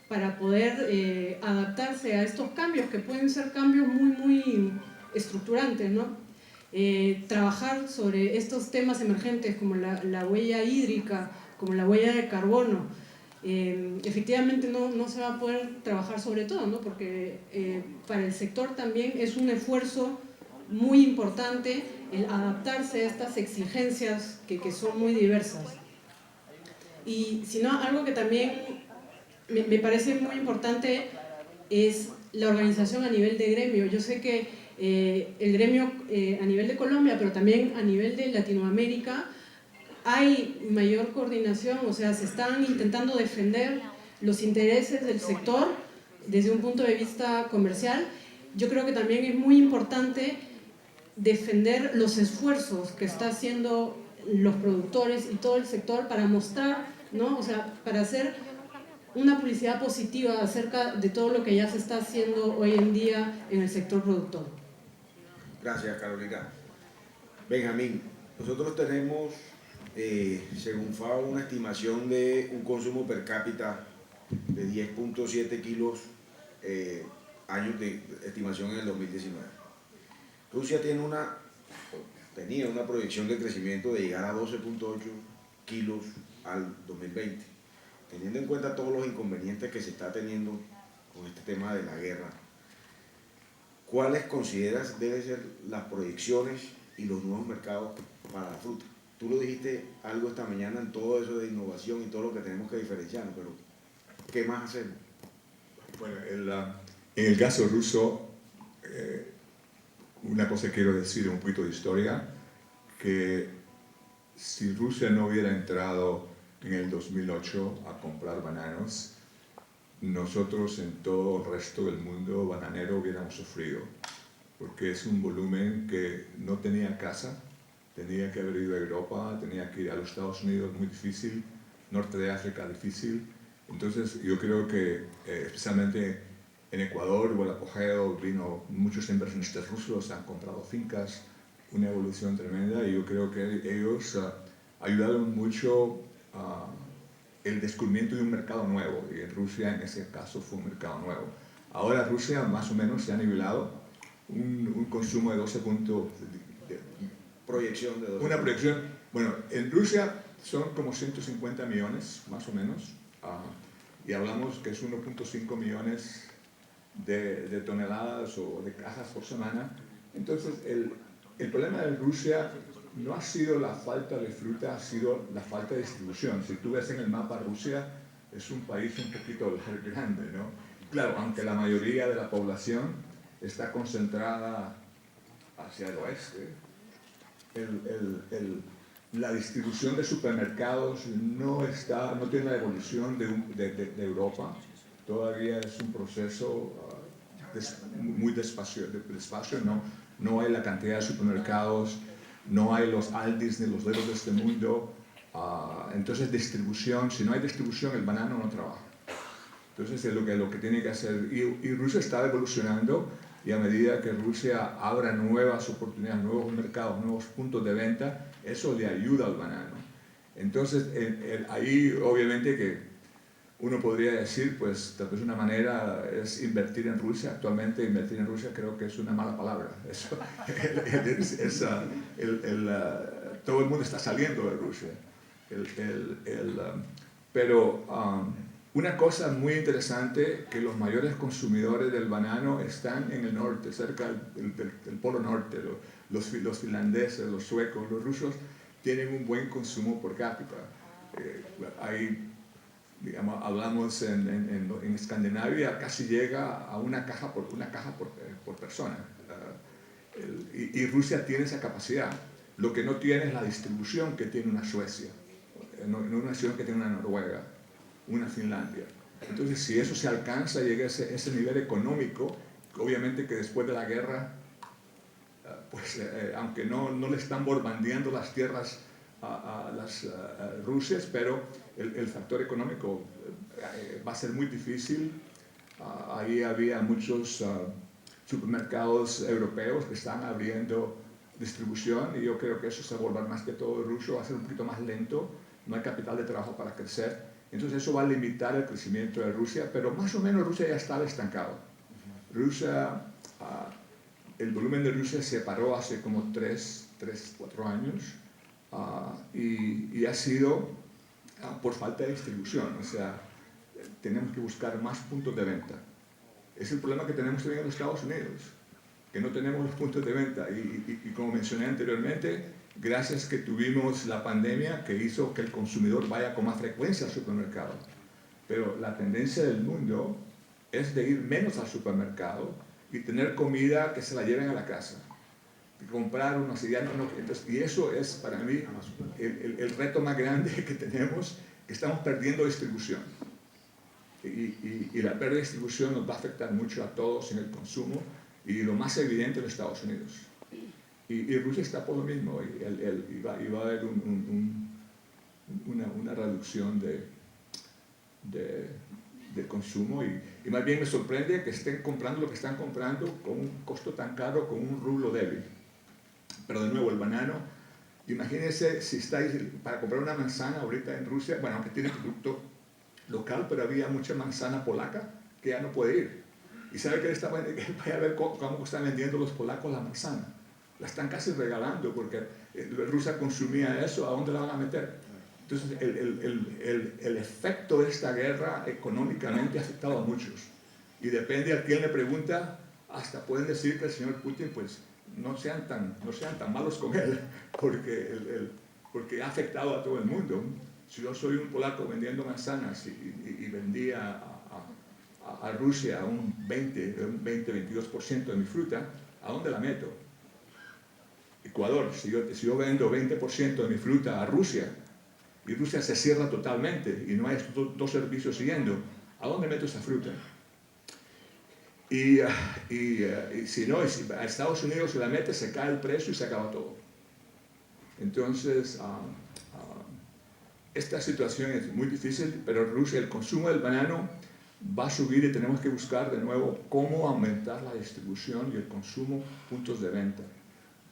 para poder adaptarse a estos cambios, que pueden ser cambios muy, muy estructurantes, ¿no? Trabajar sobre estos temas emergentes como la huella hídrica, como la huella de carbono. Efectivamente no se va a poder trabajar sobre todo, ¿no? Porque para el sector también es un esfuerzo muy importante el adaptarse a estas exigencias que son muy diversas. Y si no, algo que también me parece muy importante es la organización a nivel de gremio. Yo sé que el gremio a nivel de Colombia, pero también a nivel de Latinoamérica, hay mayor coordinación, o sea, se están intentando defender los intereses del sector desde un punto de vista comercial. Yo creo que también es muy importante defender los esfuerzos que están haciendo los productores y todo el sector para mostrar, ¿no? O sea, para hacer una publicidad positiva acerca de todo lo que ya se está haciendo hoy en día en el sector productor. Gracias, Carolina. Benjamín, nosotros tenemos, según FAO, una estimación de un consumo per cápita de 10.7 kilos años de estimación en el 2019. Rusia tenía una proyección de crecimiento de llegar a 12.8 kilos al 2020. Teniendo en cuenta todos los inconvenientes que se está teniendo con este tema de la guerra, ¿cuáles consideras deben ser las proyecciones y los nuevos mercados para la fruta? Tú lo dijiste algo esta mañana en todo eso de innovación y todo lo que tenemos que diferenciarnos, pero ¿qué más hacemos? Bueno, en el caso ruso, una cosa quiero decir, un poquito de historia, que si Rusia no hubiera entrado en el 2008 a comprar bananos, nosotros en todo el resto del mundo bananero hubiéramos sufrido, porque es un volumen que no tenía casa, tenía que haber ido a Europa, tenía que ir a los Estados Unidos, muy difícil, norte de África, difícil. Entonces yo creo que especialmente en Ecuador hubo el apogeo, vino muchos inversionistas rusos, han comprado fincas, una evolución tremenda, y yo creo que ellos ayudaron mucho el descubrimiento de un mercado nuevo, y en Rusia en ese caso fue un mercado nuevo. Ahora Rusia más o menos se ha nivelado un consumo de 12 puntos. Proyección de 12. Una proyección, bueno, en Rusia son como 150 millones más o menos, y hablamos que es 1.5 millones de toneladas o de cajas por semana. Entonces el problema de Rusia no ha sido la falta de fruta, ha sido la falta de distribución. Si tú ves en el mapa Rusia, es un país un poquito grande, ¿no? Claro, aunque la mayoría de la población está concentrada hacia el oeste, la distribución de supermercados no tiene la evolución de Europa. Todavía es un proceso muy despacio, no hay la cantidad de supermercados, no hay los Aldis ni los Lidl de este mundo. Entonces distribución, si no hay distribución, el banano no trabaja. Entonces es lo que tiene que hacer. Y Rusia está evolucionando, y a medida que Rusia abra nuevas oportunidades, nuevos mercados, nuevos puntos de venta, eso le ayuda al banano. Entonces ahí obviamente que uno podría decir, pues tal vez una manera es invertir en Rusia. Actualmente invertir en Rusia creo que es una mala palabra. Todo el mundo está saliendo de Rusia. Pero una cosa muy interesante, que los mayores consumidores del banano están en el norte, cerca del Polo Norte. Los finlandeses, los suecos, los rusos tienen un buen consumo por cápita. Digamos, hablamos en Escandinavia, casi llega a una caja por persona. Y Rusia tiene esa capacidad. Lo que no tiene es la distribución que tiene una Suecia, no una nación que tiene una Noruega, una Finlandia. Entonces, si eso se alcanza, llega a ese nivel económico, obviamente que después de la guerra, pues aunque no le están bombardeando las tierras a las Rusias, pero el factor económico va a ser muy difícil. Ahí había muchos supermercados europeos que están abriendo distribución, y yo creo que eso se va a volver más que todo ruso, va a ser un poquito más lento, no hay capital de trabajo para crecer. Entonces eso va a limitar el crecimiento de Rusia, pero más o menos Rusia ya estaba estancado. Rusia, el volumen de Rusia se paró hace como 4 años, y ha sido por falta de distribución. O sea, tenemos que buscar más puntos de venta. Es el problema que tenemos también en los Estados Unidos, que no tenemos los puntos de venta. Y como mencioné anteriormente, gracias que tuvimos la pandemia que hizo que el consumidor vaya con más frecuencia al supermercado. Pero la tendencia del mundo es de ir menos al supermercado y tener comida que se la lleven a la casa. Y comprar unos y eso es para mí el reto más grande que tenemos, que estamos perdiendo distribución. Y la pérdida de distribución nos va a afectar mucho a todos en el consumo, y lo más evidente en los Estados Unidos. Y Rusia está por lo mismo, y va a haber una reducción del consumo, y más bien me sorprende que estén comprando lo que están comprando con un costo tan caro, con un rublo débil. Pero de nuevo, el banano, imagínense si estáis para comprar una manzana ahorita en Rusia, bueno, aunque tiene producto local, pero había mucha manzana polaca que ya no puede ir. Y sabe que vaya a ver cómo están vendiendo los polacos la manzana. La están casi regalando, porque Rusia consumía eso, ¿a dónde la van a meter? Entonces, el efecto de esta guerra económicamente ha afectado a muchos. Y depende a quién le pregunta, hasta pueden decir que el señor Putin, pues, no sean tan malos con él, porque ha afectado a todo el mundo. Si yo soy un polaco vendiendo manzanas y vendía a Rusia un 20-22% de mi fruta, ¿a dónde la meto? Ecuador, si yo vendo 20% de mi fruta a Rusia, y Rusia se cierra totalmente y no hay estos dos servicios siguiendo, ¿a dónde meto esa fruta? Y si no, si a Estados Unidos se la mete, se cae el precio y se acaba todo. Entonces, esta situación es muy difícil, pero Rusia, el consumo del banano va a subir, y tenemos que buscar de nuevo cómo aumentar la distribución y el consumo, puntos de venta.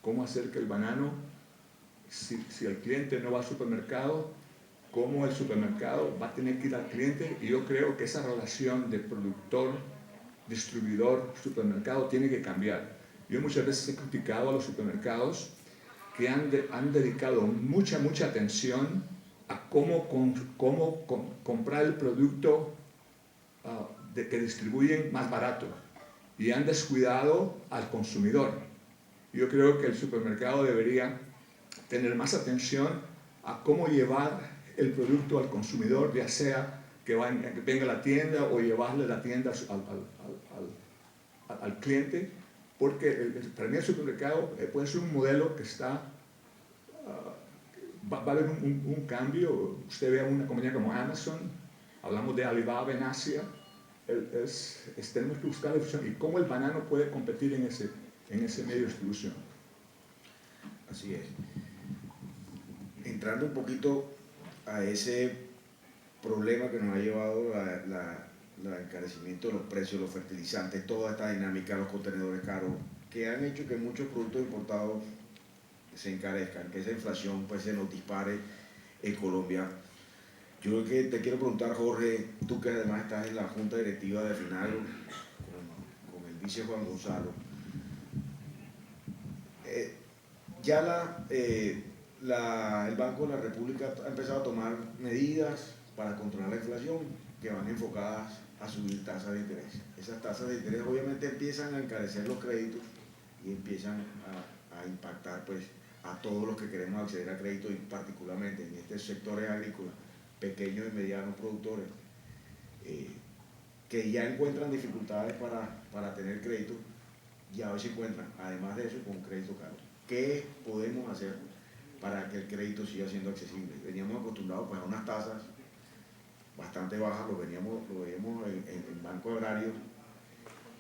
Cómo hacer que el banano, si el cliente no va al supermercado, cómo el supermercado va a tener que ir al cliente. Y yo creo que esa relación de productor, distribuidor, supermercado tiene que cambiar. Yo muchas veces he criticado a los supermercados que han dedicado mucha atención a cómo comprar el producto que distribuyen más barato, y han descuidado al consumidor. Yo creo que el supermercado debería tener más atención a cómo llevar el producto al consumidor, ya sea que venga a la tienda o llevarle la tienda al cliente, porque para mí el supermercado puede ser un modelo que está, va a haber un cambio. Usted ve a una compañía como Amazon, hablamos de Alibaba en Asia, tenemos que buscar la distribución y cómo el banano puede competir en ese medio de distribución. Así es. Entrando un poquito a ese problema que nos ha llevado el encarecimiento de los precios, los fertilizantes, toda esta dinámica, los contenedores caros, que han hecho que muchos productos importados se encarezcan, que esa inflación pues se nos dispare en Colombia. Yo creo que te quiero preguntar, Jorge, tú que además estás en la junta directiva de Finagro, con el vice Juan Gonzalo, ya el Banco de la República ha empezado a tomar medidas para controlar la inflación que van enfocadas a subir tasas de interés. Esas tasas de interés obviamente empiezan a encarecer los créditos y empiezan a impactar pues a todos los que queremos acceder a crédito, y particularmente en estos sectores agrícolas, pequeños y medianos productores, que ya encuentran dificultades para tener crédito, y a veces encuentran, además de eso, con crédito caro. ¿Qué podemos hacer para que el crédito siga siendo accesible? Veníamos acostumbrados pues, a unas tasas bastante bajas, lo veíamos en bancos agrarios,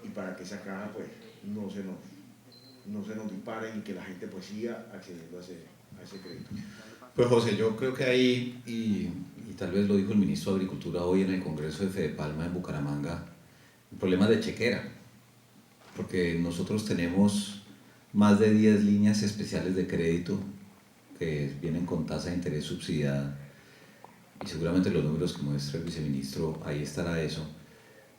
y para que esa caja pues, no se nos disparen y que la gente pues, siga accediendo a ese crédito. Pues José, yo creo que ahí, y tal vez lo dijo el ministro de Agricultura hoy en el Congreso de Fedepalma en Bucaramanga, el problema de chequera, porque nosotros tenemos más de 10 líneas especiales de crédito que vienen con tasa de interés subsidiada, y seguramente los números que muestra el viceministro, ahí estará eso,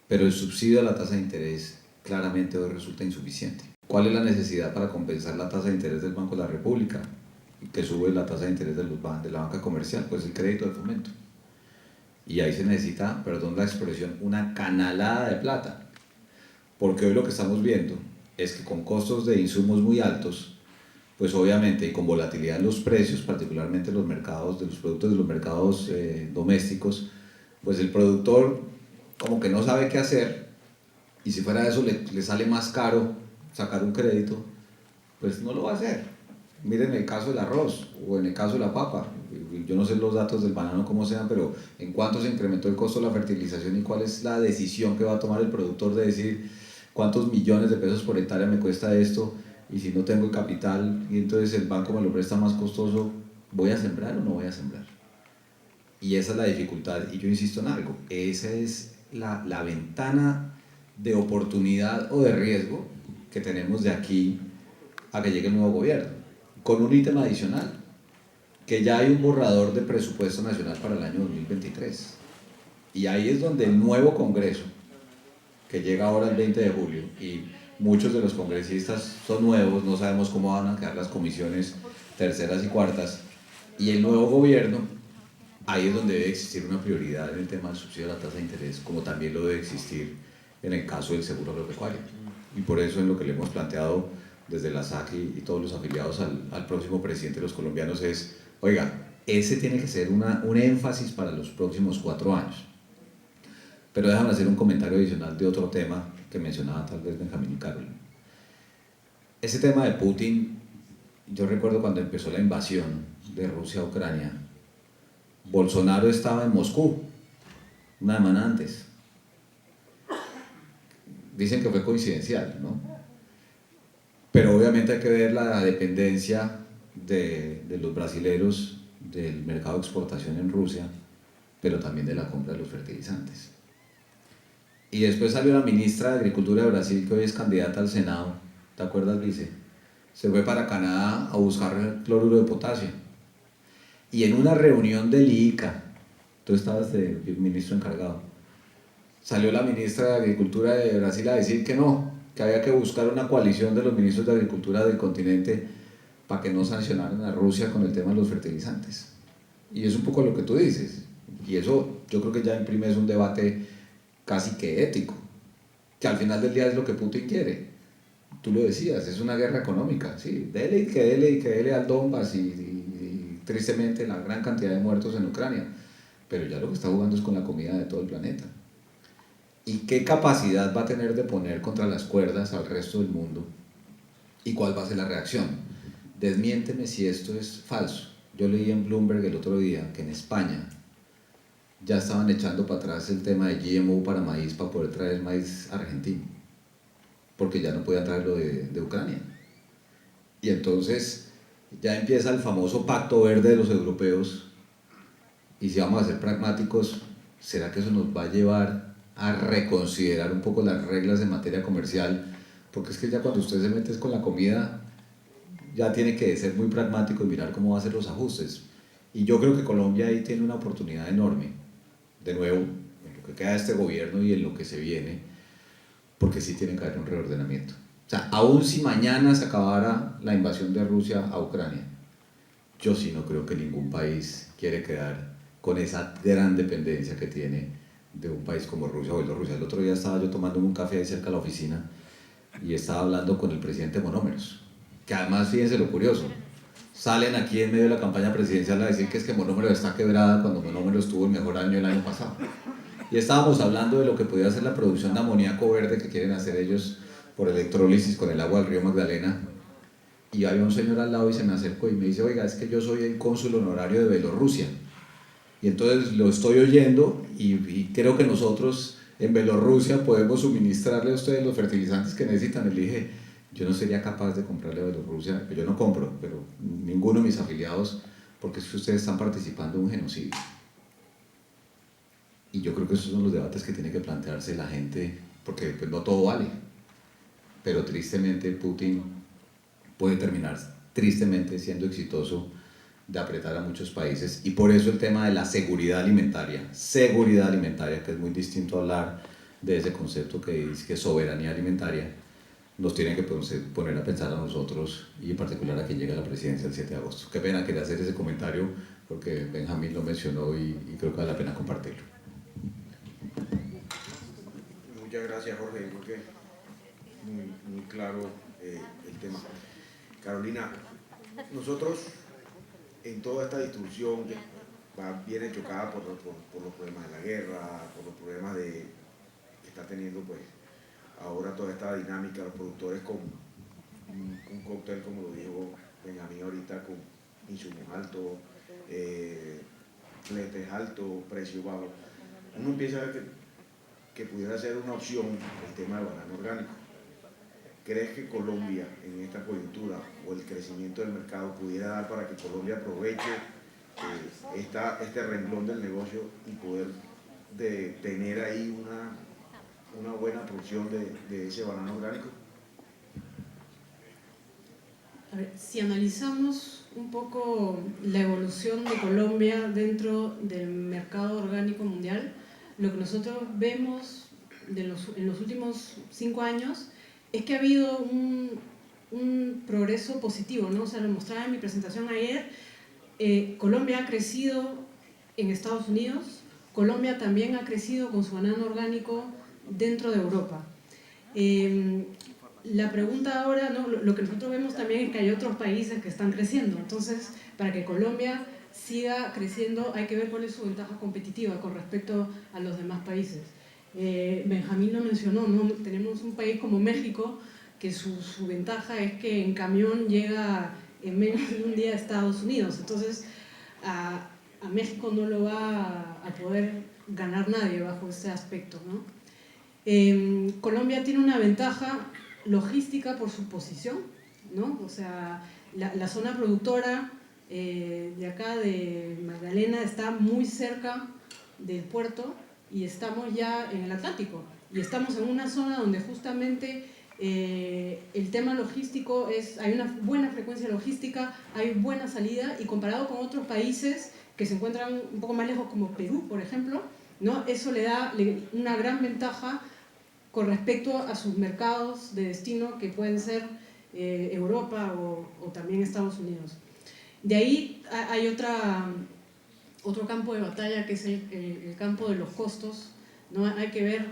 pero el subsidio a la tasa de interés claramente hoy resulta insuficiente. ¿Cuál es la necesidad para compensar la tasa de interés del Banco de la República, que sube la tasa de interés de la banca comercial? Pues el crédito de fomento. Y ahí se necesita, perdón la expresión, una canalada de plata, porque hoy lo que estamos viendo es que con costos de insumos muy altos, pues obviamente, y con volatilidad en los precios, particularmente los mercados, de los productos de los mercados domésticos, pues el productor como que no sabe qué hacer, y si fuera eso le sale más caro sacar un crédito, pues no lo va a hacer. Miren el caso del arroz, o en el caso de la papa, yo no sé los datos del banano como sean, pero en cuánto se incrementó el costo de la fertilización y cuál es la decisión que va a tomar el productor de decir cuántos millones de pesos por hectárea me cuesta esto, y si no tengo el capital y entonces el banco me lo presta más costoso, ¿voy a sembrar o no voy a sembrar? Y esa es la dificultad, y yo insisto en algo, esa es la ventana de oportunidad o de riesgo que tenemos de aquí a que llegue el nuevo gobierno, con un ítem adicional, que ya hay un borrador de presupuesto nacional para el año 2023, y ahí es donde el nuevo Congreso, que llega ahora el 20 de julio, y muchos de los congresistas son nuevos, no sabemos cómo van a quedar las comisiones terceras y cuartas, y el nuevo gobierno, ahí es donde debe existir una prioridad en el tema del subsidio a la tasa de interés, como también lo debe existir en el caso del seguro agropecuario. Y por eso en lo que le hemos planteado desde la SAC y todos los afiliados al próximo presidente de los colombianos es, oiga, ese tiene que ser un énfasis para los próximos 4 años. Pero déjame hacer un comentario adicional de otro tema que mencionaba tal vez Benjamín y Carol. Ese tema de Putin, yo recuerdo cuando empezó la invasión de Rusia a Ucrania, Bolsonaro estaba en Moscú una semana antes. Dicen que fue coincidencial, ¿no? Pero obviamente hay que ver la dependencia de los brasileros del mercado de exportación en Rusia, pero también de la compra de los fertilizantes. Y después salió la ministra de Agricultura de Brasil, que hoy es candidata al Senado, ¿te acuerdas, vice? Se fue para Canadá a buscar cloruro de potasio. Y en una reunión del IICA, tú estabas de ministro encargado, salió la ministra de Agricultura de Brasil a decir que no, que había que buscar una coalición de los ministros de Agricultura del continente para que no sancionaran a Rusia con el tema de los fertilizantes. Y es un poco lo que tú dices, y eso yo creo que ya imprime un debate casi que ético, que al final del día es lo que Putin quiere. Tú lo decías, es una guerra económica, sí, dele y que dele al Donbass y tristemente la gran cantidad de muertos en Ucrania, pero ya lo que está jugando es con la comida de todo el planeta. ¿Y qué capacidad va a tener de poner contra las cuerdas al resto del mundo? ¿Y cuál va a ser la reacción? Desmiénteme si esto es falso. Yo leí en Bloomberg el otro día que en España ya estaban echando para atrás el tema de GMO para maíz, para poder traer maíz argentino, porque ya no podían traerlo de Ucrania. Y entonces ya empieza el famoso pacto verde de los europeos, y si vamos a ser pragmáticos, ¿será que eso nos va a llevar a reconsiderar un poco las reglas en materia comercial? Porque es que ya cuando usted se mete con la comida, ya tiene que ser muy pragmático y mirar cómo va a hacer los ajustes. Y yo creo que Colombia ahí tiene una oportunidad enorme, de nuevo, en lo que queda de este gobierno y en lo que se viene, porque sí tiene que haber un reordenamiento. O sea, aún si mañana se acabara la invasión de Rusia a Ucrania, yo sí no creo que ningún país quiere quedar con esa gran dependencia que tiene de un país como Rusia o Bielorrusia. El otro día estaba yo tomándome un café ahí cerca de la oficina y estaba hablando con el presidente Monómeros, que además, fíjense lo curioso, salen aquí en medio de la campaña presidencial a decir que es que Monómeros está quebrada cuando Monómeros tuvo el mejor año el año pasado. Y estábamos hablando de lo que podía ser la producción de amoníaco verde que quieren hacer ellos por electrólisis con el agua del río Magdalena. Y había un señor al lado y se me acercó y me dice, oiga, es que yo soy el cónsul honorario de Bielorrusia. Y entonces lo estoy oyendo y creo que nosotros en Bielorrusia podemos suministrarle a ustedes los fertilizantes que necesitan. Y le dije, yo no sería capaz de comprarle a Bielorrusia, yo no compro, pero ninguno de mis afiliados, porque es que ustedes están participando en un genocidio. Y yo creo que esos son los debates que tiene que plantearse la gente, porque pues, no todo vale. Pero tristemente Putin puede terminar tristemente siendo exitoso de apretar a muchos países, y por eso el tema de la seguridad alimentaria, que es muy distinto a hablar de ese concepto que es soberanía alimentaria, nos tiene que poner a pensar a nosotros y en particular a quien llega a la presidencia el 7 de agosto. Qué pena, quería hacer ese comentario porque Benjamín lo mencionó y creo que vale la pena compartirlo. Muchas gracias, Jorge. Creo que muy claro el tema. Carolina, nosotros en toda esta discusión que viene chocada por los problemas de la guerra, por los problemas que está teniendo pues ahora toda esta dinámica, los productores con un cóctel, como lo dijo Benjamín ahorita, con insumos altos, fletes altos, precios bajos. Uno empieza a ver que pudiera ser una opción el tema del banano orgánico. ¿Crees que Colombia en esta coyuntura o el crecimiento del mercado pudiera dar para que Colombia aproveche este renglón del negocio y poder tener ahí una buena producción de ese banano orgánico? A ver, si analizamos un poco la evolución de Colombia dentro del mercado orgánico mundial, lo que nosotros vemos en los últimos 5 años es que ha habido un progreso positivo, ¿no? O sea, lo mostraba en mi presentación ayer. Colombia ha crecido en Estados Unidos, Colombia también ha crecido con su banano orgánico dentro de Europa. La pregunta ahora, ¿no? Lo que nosotros vemos también es que hay otros países que están creciendo. Entonces, para que Colombia siga creciendo hay que ver cuál es su ventaja competitiva con respecto a los demás países. Benjamín lo mencionó, ¿no? Tenemos un país como México que su ventaja es que en camión llega en menos de un día a Estados Unidos. Entonces, a México no lo va a poder ganar nadie bajo ese aspecto, ¿no? Colombia tiene una ventaja logística por su posición, ¿no? O sea, la zona productora de acá de Magdalena está muy cerca del puerto y estamos ya en el Atlántico y estamos en una zona donde justamente el tema logístico hay una buena frecuencia logística, hay buena salida, y comparado con otros países que se encuentran un poco más lejos como Perú, por ejemplo, ¿no? Eso le da una gran ventaja con respecto a sus mercados de destino, que pueden ser Europa o también Estados Unidos. De ahí hay otro campo de batalla, que es el campo de los costos, ¿no? Hay que ver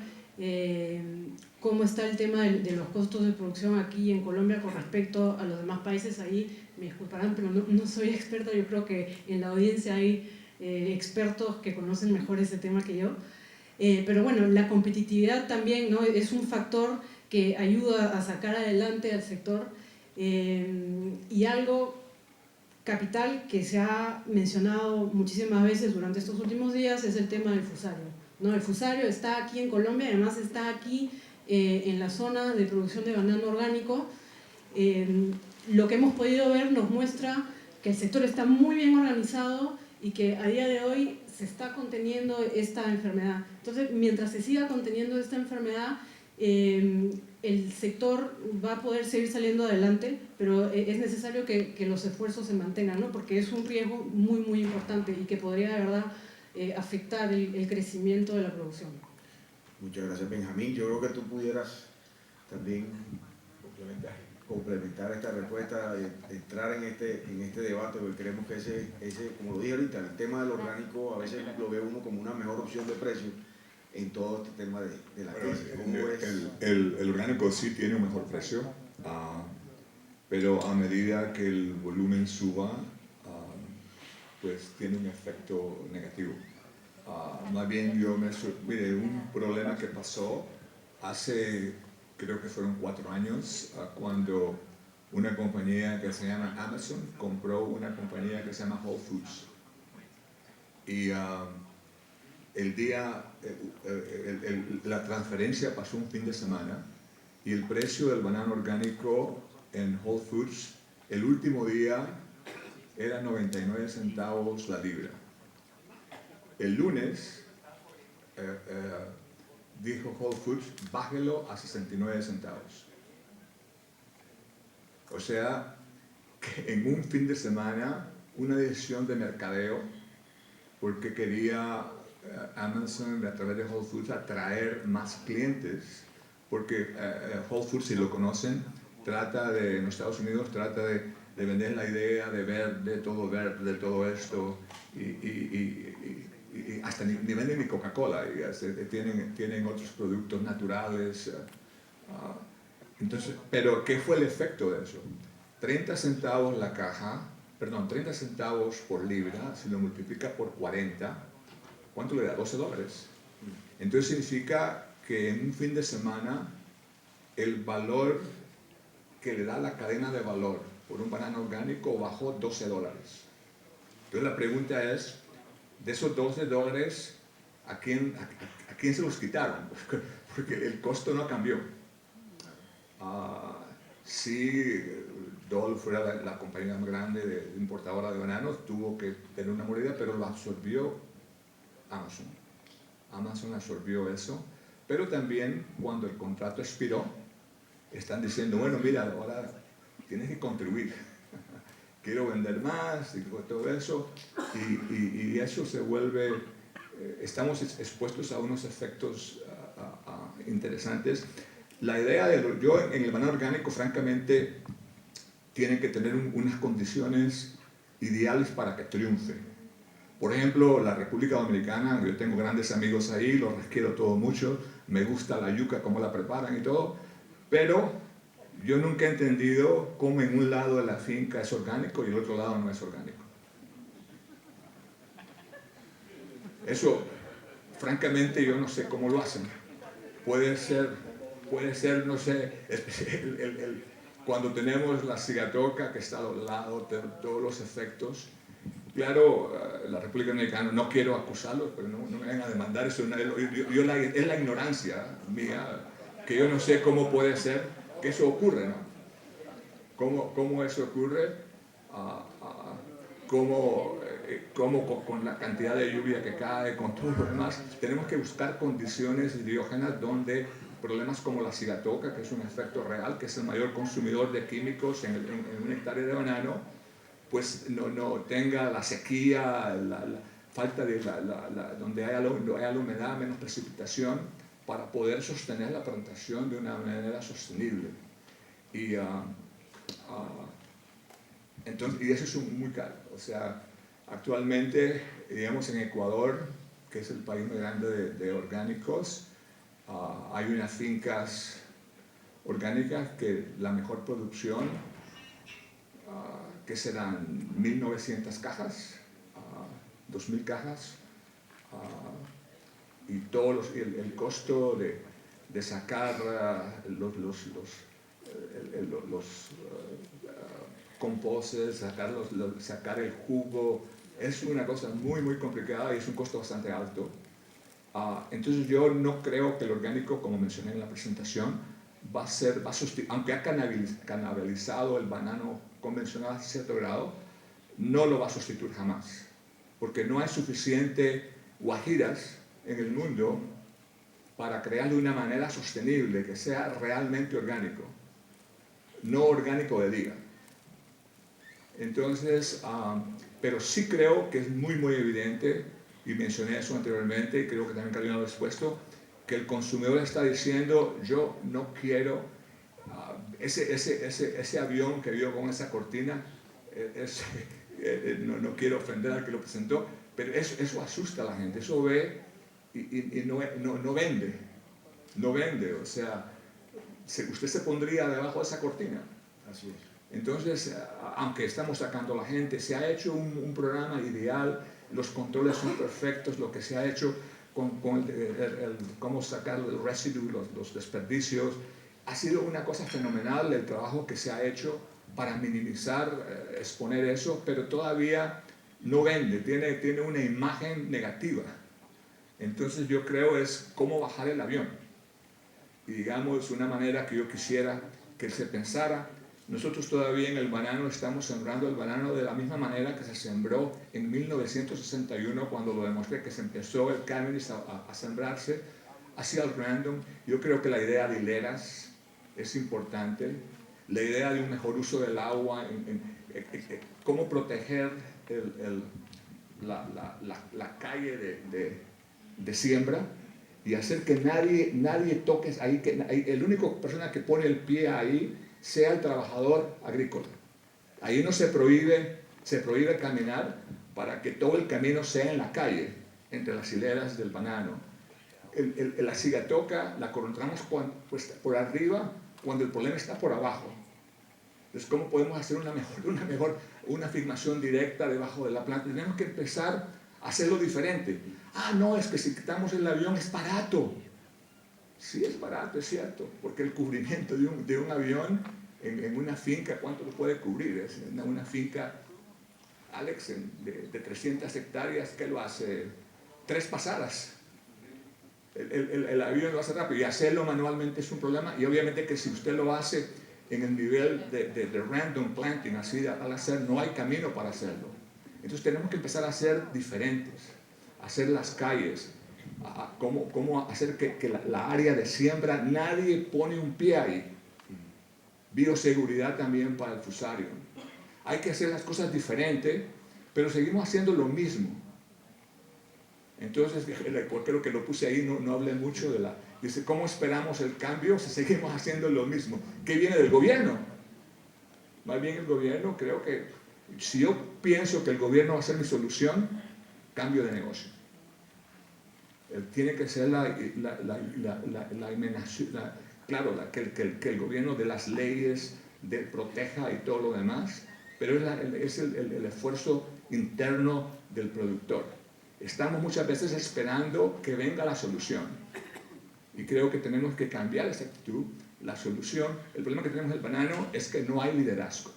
cómo está el tema de los costos de producción aquí en Colombia con respecto a los demás países. Ahí me disculparán, pero no soy experta. Yo creo que en la audiencia hay expertos que conocen mejor ese tema que yo. Pero bueno, la competitividad también, ¿no? Es un factor que ayuda a sacar adelante al sector, y algo capital que se ha mencionado muchísimas veces durante estos últimos días es el tema del fusario, ¿no? El fusario está aquí en Colombia, además está aquí en la zona de producción de banano orgánico. Lo que hemos podido ver nos muestra que el sector está muy bien organizado y que a día de hoy se está conteniendo esta enfermedad. Entonces, mientras se siga conteniendo esta enfermedad, el sector va a poder seguir saliendo adelante, pero es necesario que los esfuerzos se mantengan, ¿no? Porque es un riesgo muy, muy importante y que podría, de verdad, afectar el crecimiento de la producción. Muchas gracias, Benjamín. Yo creo que tú pudieras también complementar esta respuesta, entrar en este debate, porque creemos que ese, como lo dije ahorita, el tema del orgánico a veces lo ve uno como una mejor opción de precio en todo este tema de la crisis. El orgánico sí tiene un mejor precio, pero a medida que el volumen suba, pues tiene un efecto negativo. Más bien mire, un problema que pasó hace, creo que fueron 4 años, cuando una compañía que se llama Amazon compró una compañía que se llama Whole Foods. Y la transferencia pasó un fin de semana y el precio del banano orgánico en Whole Foods el último día era 99 centavos la libra. El lunes dijo Whole Foods, bájelo a 69 centavos. O sea, que en un fin de semana, una decisión de mercadeo, porque quería Amazon a través de Whole Foods atraer más clientes, porque Whole Foods, si lo conocen, en Estados Unidos trata de vender la idea de ver de todo esto, y hasta ni venden ni Coca-Cola, tienen otros productos naturales. Entonces, pero ¿qué fue el efecto de eso? 30 centavos la caja, 30 centavos por libra, si lo multiplica por 40, ¿cuánto le da? $12. Entonces significa que en un fin de semana el valor que le da la cadena de valor por un banano orgánico bajó $12. Entonces la pregunta es, de esos $12, ¿a quién se los quitaron? Porque el costo no cambió. Si Dole fuera la compañía más grande importadora de bananos, tuvo que tener una mordida, pero lo absorbió Amazon. Amazon absorbió eso, pero también cuando el contrato expiró, están diciendo, bueno, mira, ahora tienes que contribuir. Quiero vender más y todo eso, y eso se vuelve, estamos expuestos a unos efectos interesantes. La idea yo en el banano orgánico, francamente, tienen que tener unas condiciones ideales para que triunfe. Por ejemplo, la República Dominicana, yo tengo grandes amigos ahí, los quiero todo mucho, me gusta la yuca, cómo la preparan y todo, pero yo nunca he entendido cómo en un lado de la finca es orgánico y el otro lado no es orgánico. Eso, francamente, yo no sé cómo lo hacen. Puede ser, no sé, cuando tenemos la cigatoca que está al lado de todos los efectos. Claro, la República Dominicana, no quiero acusarlos, pero no me vayan a demandar, eso es la ignorancia mía, que yo no sé cómo puede ser que eso ocurre, ¿no? ¿Cómo eso ocurre? ¿Cómo con la cantidad de lluvia que cae, con todo lo demás, tenemos que buscar condiciones hidrógenas donde problemas como la cigatoca, que es un efecto real, que es el mayor consumidor de químicos en un hectárea de banano, pues no tenga la sequía, la falta de donde haya la humedad, menos precipitación, para poder sostener la plantación de una manera sostenible. Entonces, y eso es muy caro. O sea, actualmente, digamos, en Ecuador, que es el país más grande de orgánicos, hay unas fincas orgánicas que la mejor producción, que serán 1.900 cajas, 2.000 cajas, y todo el costo de sacar los compostes, sacar el jugo, es una cosa muy, muy complicada y es un costo bastante alto. Entonces yo no creo que el orgánico, como mencioné en la presentación, va a sustituir, aunque ha canibalizado el banano convencional a cierto grado, no lo va a sustituir jamás, porque no hay suficiente guajiras en el mundo para crear de una manera sostenible, que sea realmente orgánico, no orgánico de diga. Entonces, pero sí creo que es muy, muy evidente, y mencioné eso anteriormente, y creo que también Carolina lo ha expuesto, que el consumidor está diciendo, yo no quiero ese avión que vio con esa cortina, no quiero ofender al que lo presentó, pero eso asusta a la gente, eso ve y no vende, o sea, usted se pondría debajo de esa cortina. Así es. Entonces, aunque estamos sacando a la gente, se ha hecho un programa ideal, los controles son perfectos, lo que se ha hecho con cómo sacar el residuo, los desperdicios, ha sido una cosa fenomenal el trabajo que se ha hecho para minimizar, exponer eso, pero todavía no vende, tiene una imagen negativa. Entonces yo creo es cómo bajar el avión. Y digamos, una manera que yo quisiera que se pensara, nosotros todavía en el banano estamos sembrando el banano de la misma manera que se sembró en 1961, cuando lo demostré que se empezó el cannabis a sembrarse, hacia el random. Yo creo que la idea de hileras es importante, la idea de un mejor uso del agua, cómo proteger la calle de siembra y hacer que nadie toque ahí, que el único persona que pone el pie ahí sea el trabajador agrícola. Ahí no se prohíbe caminar para que todo el camino sea en la calle, entre las hileras del banano. La cigatoca la encontramos pues, por arriba cuando el problema está por abajo. Entonces, ¿cómo podemos hacer una filmación directa debajo de la planta? Tenemos que empezar a hacerlo diferente. No, es que si quitamos el avión es barato. Sí, es barato, es cierto, porque el cubrimiento de un avión en una finca, ¿cuánto lo puede cubrir? Es una finca, Alex, de 300 hectáreas, ¿qué lo hace? 3 pasadas. El avión lo hace rápido y hacerlo manualmente es un problema, y obviamente que si usted lo hace en el nivel de random planting, así al hacer, no hay camino para hacerlo. Entonces tenemos que empezar a ser diferentes, hacer las calles, cómo hacer que la área de siembra, nadie pone un pie ahí. Bioseguridad también para el fusario. Hay que hacer las cosas diferentes, pero seguimos haciendo lo mismo. Entonces, creo que lo puse ahí, no hablé mucho dice, ¿cómo esperamos el cambio si seguimos haciendo lo mismo? ¿Qué viene del gobierno? Más bien el gobierno, creo que, si yo pienso que el gobierno va a ser mi solución, cambio de negocio. Tiene que ser que el gobierno de las leyes proteja y todo lo demás, pero es el esfuerzo interno del productor. Estamos muchas veces esperando que venga la solución, y creo que tenemos que cambiar esa actitud. La solución, el problema que tenemos en el banano es que no hay liderazgo.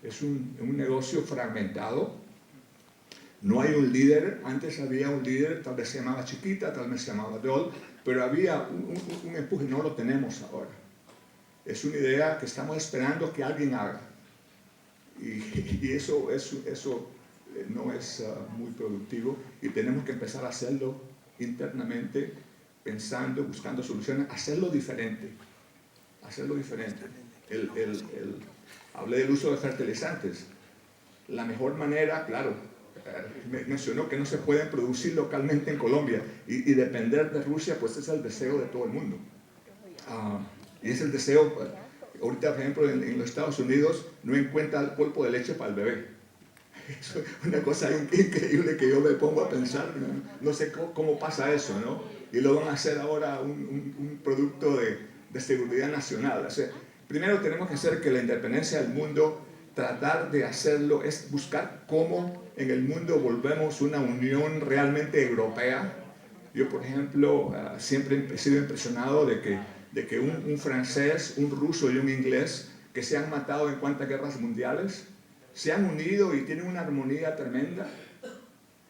Es un negocio fragmentado. No hay un líder. Antes había un líder, tal vez se llamaba Chiquita, tal vez se llamaba Dol, pero había un empuje, no lo tenemos ahora. Es una idea que estamos esperando que alguien haga. Y eso no es muy productivo, y tenemos que empezar a hacerlo internamente, pensando, buscando soluciones, hacerlo diferente. Hablé del uso de fertilizantes. La mejor manera, claro, mencionó que no se pueden producir localmente en Colombia, y depender de Rusia, pues es el deseo de todo el mundo. Y es el deseo, ahorita por ejemplo en los Estados Unidos no encuentra el polvo de leche para el bebé. Es una cosa increíble que yo me pongo a pensar, no sé cómo pasa eso, ¿no? Y lo van a hacer ahora un producto de seguridad nacional. O sea, primero tenemos que hacer que la independencia del mundo tratar de hacerlo, es buscar cómo en el mundo volvemos una unión realmente europea. Yo, por ejemplo, siempre he sido impresionado de que un francés, un ruso y un inglés que se han matado en cuantas guerras mundiales, se han unido y tienen una armonía tremenda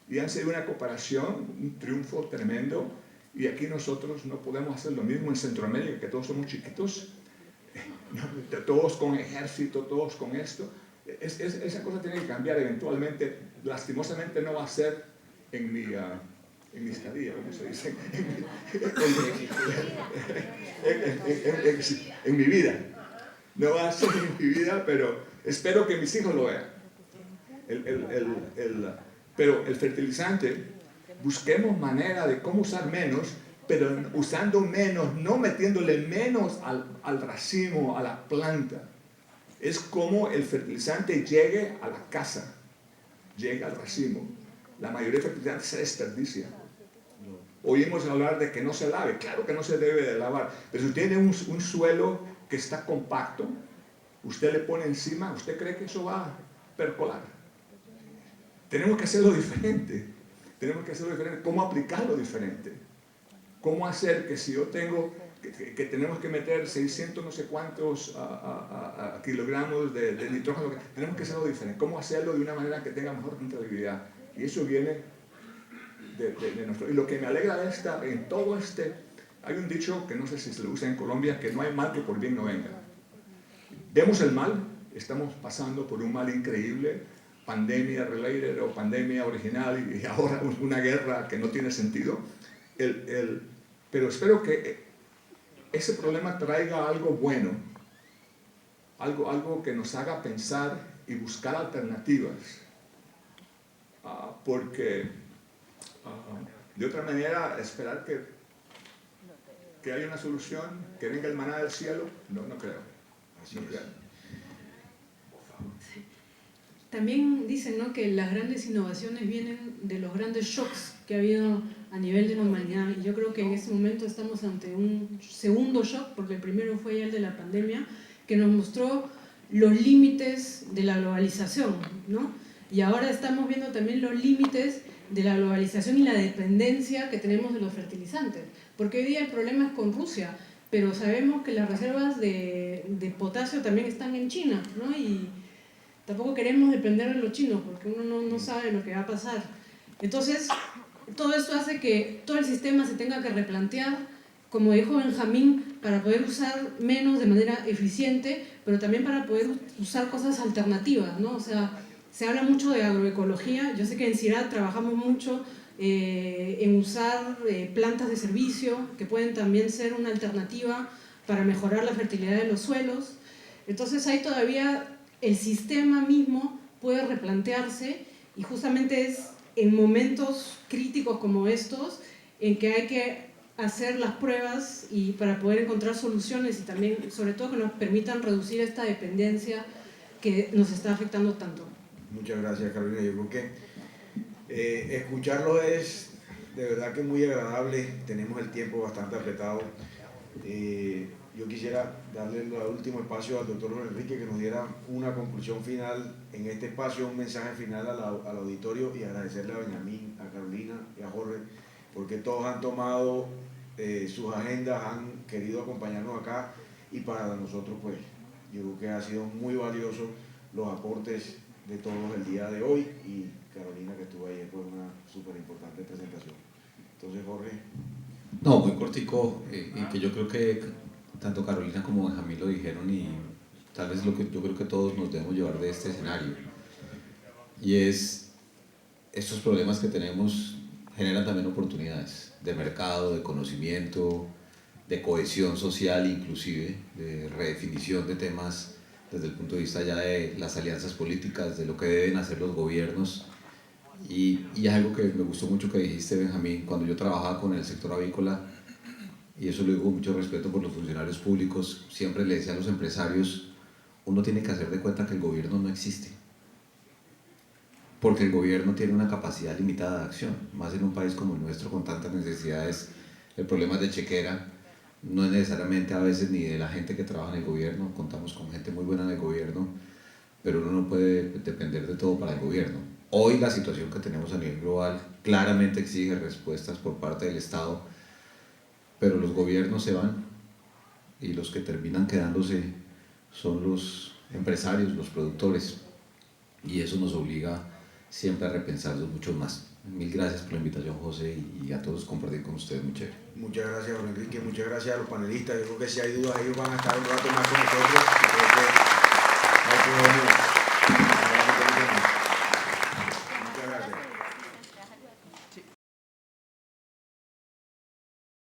y han sido una cooperación, un triunfo tremendo. Y aquí nosotros no podemos hacer lo mismo en Centroamérica, que todos somos chiquitos, todos con ejército, todos con esto. Esa cosa tiene que cambiar eventualmente. Lastimosamente no va a ser en mi estadía, ¿cómo se dice? En mi vida. No va a ser en mi vida, pero espero que mis hijos lo vean. Pero el fertilizante, busquemos manera de cómo usar menos, pero usando menos, no metiéndole menos al racimo, a la planta. Es como el fertilizante llegue a la casa, llegue al racimo. La mayoría de fertilizantes se desperdicia. Oímos hablar de que no se lave. Claro que no se debe de lavar, pero si tiene un suelo que está compacto, usted le pone encima, ¿usted cree que eso va a percolar? Tenemos que hacerlo diferente. Tenemos que hacerlo diferente. ¿Cómo aplicarlo diferente? ¿Cómo hacer que si yo tengo, que tenemos que meter 600 no sé cuántos kilogramos de nitrógeno, tenemos que hacerlo diferente? ¿Cómo hacerlo de una manera que tenga mejor rentabilidad? Y eso viene de nuestro... Y lo que me alegra en todo hay un dicho que no sé si se lo usa en Colombia, que no hay mal que por bien no venga. Vemos el mal, estamos pasando por un mal increíble, pandemia related o pandemia original y ahora una guerra que no tiene sentido. Pero espero que ese problema traiga algo bueno, algo que nos haga pensar y buscar alternativas, porque de otra manera esperar que haya una solución, que venga el maná del cielo, no creo. Así No es. creo. También dicen, ¿no?, que las grandes innovaciones vienen de los grandes shocks que ha habido a nivel de la humanidad. Y yo creo que en este momento estamos ante un segundo shock, porque el primero fue ya el de la pandemia, que nos mostró los límites de la globalización, ¿no? Y ahora estamos viendo también los límites de la globalización y la dependencia que tenemos de los fertilizantes. Porque hoy día el problema es con Rusia, pero sabemos que las reservas de potasio también están en China, ¿no? Y tampoco queremos depender de los chinos, porque uno no sabe lo que va a pasar. Entonces, todo esto hace que todo el sistema se tenga que replantear, como dijo Benjamín, para poder usar menos de manera eficiente, pero también para poder usar cosas alternativas, ¿no? O sea, se habla mucho de agroecología. Yo sé que en CIRAD trabajamos mucho en usar plantas de servicio, que pueden también ser una alternativa para mejorar la fertilidad de los suelos. Entonces, hay todavía... El sistema mismo puede replantearse, y justamente es en momentos críticos como estos en que hay que hacer las pruebas y para poder encontrar soluciones, y también, sobre todo, que nos permitan reducir esta dependencia que nos está afectando tanto. Muchas gracias, Carolina. Yo creo que escucharlo es de verdad que muy agradable. Tenemos el tiempo bastante apretado. Yo quisiera darle el último espacio al doctor Enrique, que nos diera una conclusión final en este espacio, un mensaje final al auditorio, y agradecerle a Benjamín, a Carolina y a Jorge, porque todos han tomado sus agendas, han querido acompañarnos acá, y para nosotros pues yo creo que ha sido muy valioso los aportes de todos el día de hoy, y Carolina, que estuvo ayer, pues una súper importante presentación. Entonces, Jorge. No, muy cortico, y que yo creo que tanto Carolina como Benjamín lo dijeron, y tal vez lo que yo creo que todos nos debemos llevar de este escenario, y es estos problemas que tenemos generan también oportunidades de mercado, de conocimiento, de cohesión social, inclusive de redefinición de temas desde el punto de vista ya de las alianzas políticas, de lo que deben hacer los gobiernos. Y algo que me gustó mucho que dijiste, Benjamín, cuando yo trabajaba con el sector avícola, y eso lo digo con mucho respeto por los funcionarios públicos, siempre le decía a los empresarios, uno tiene que hacer de cuenta que el gobierno no existe, porque el gobierno tiene una capacidad limitada de acción, más en un país como el nuestro con tantas necesidades. El problema de chequera no es necesariamente a veces ni de la gente que trabaja en el gobierno, contamos con gente muy buena en el gobierno, pero uno no puede depender de todo para el gobierno. Hoy la situación que tenemos a nivel global claramente exige respuestas por parte del Estado, pero los gobiernos se van y los que terminan quedándose son los empresarios, los productores, y eso nos obliga siempre a repensarnos mucho más. Mil gracias por la invitación, José, y a todos compartir con ustedes, muy chévere. Muchas gracias, Juan Enrique, muchas gracias a los panelistas. Yo creo que si hay dudas, ellos van a estar un rato más con nosotros. Creo que hay que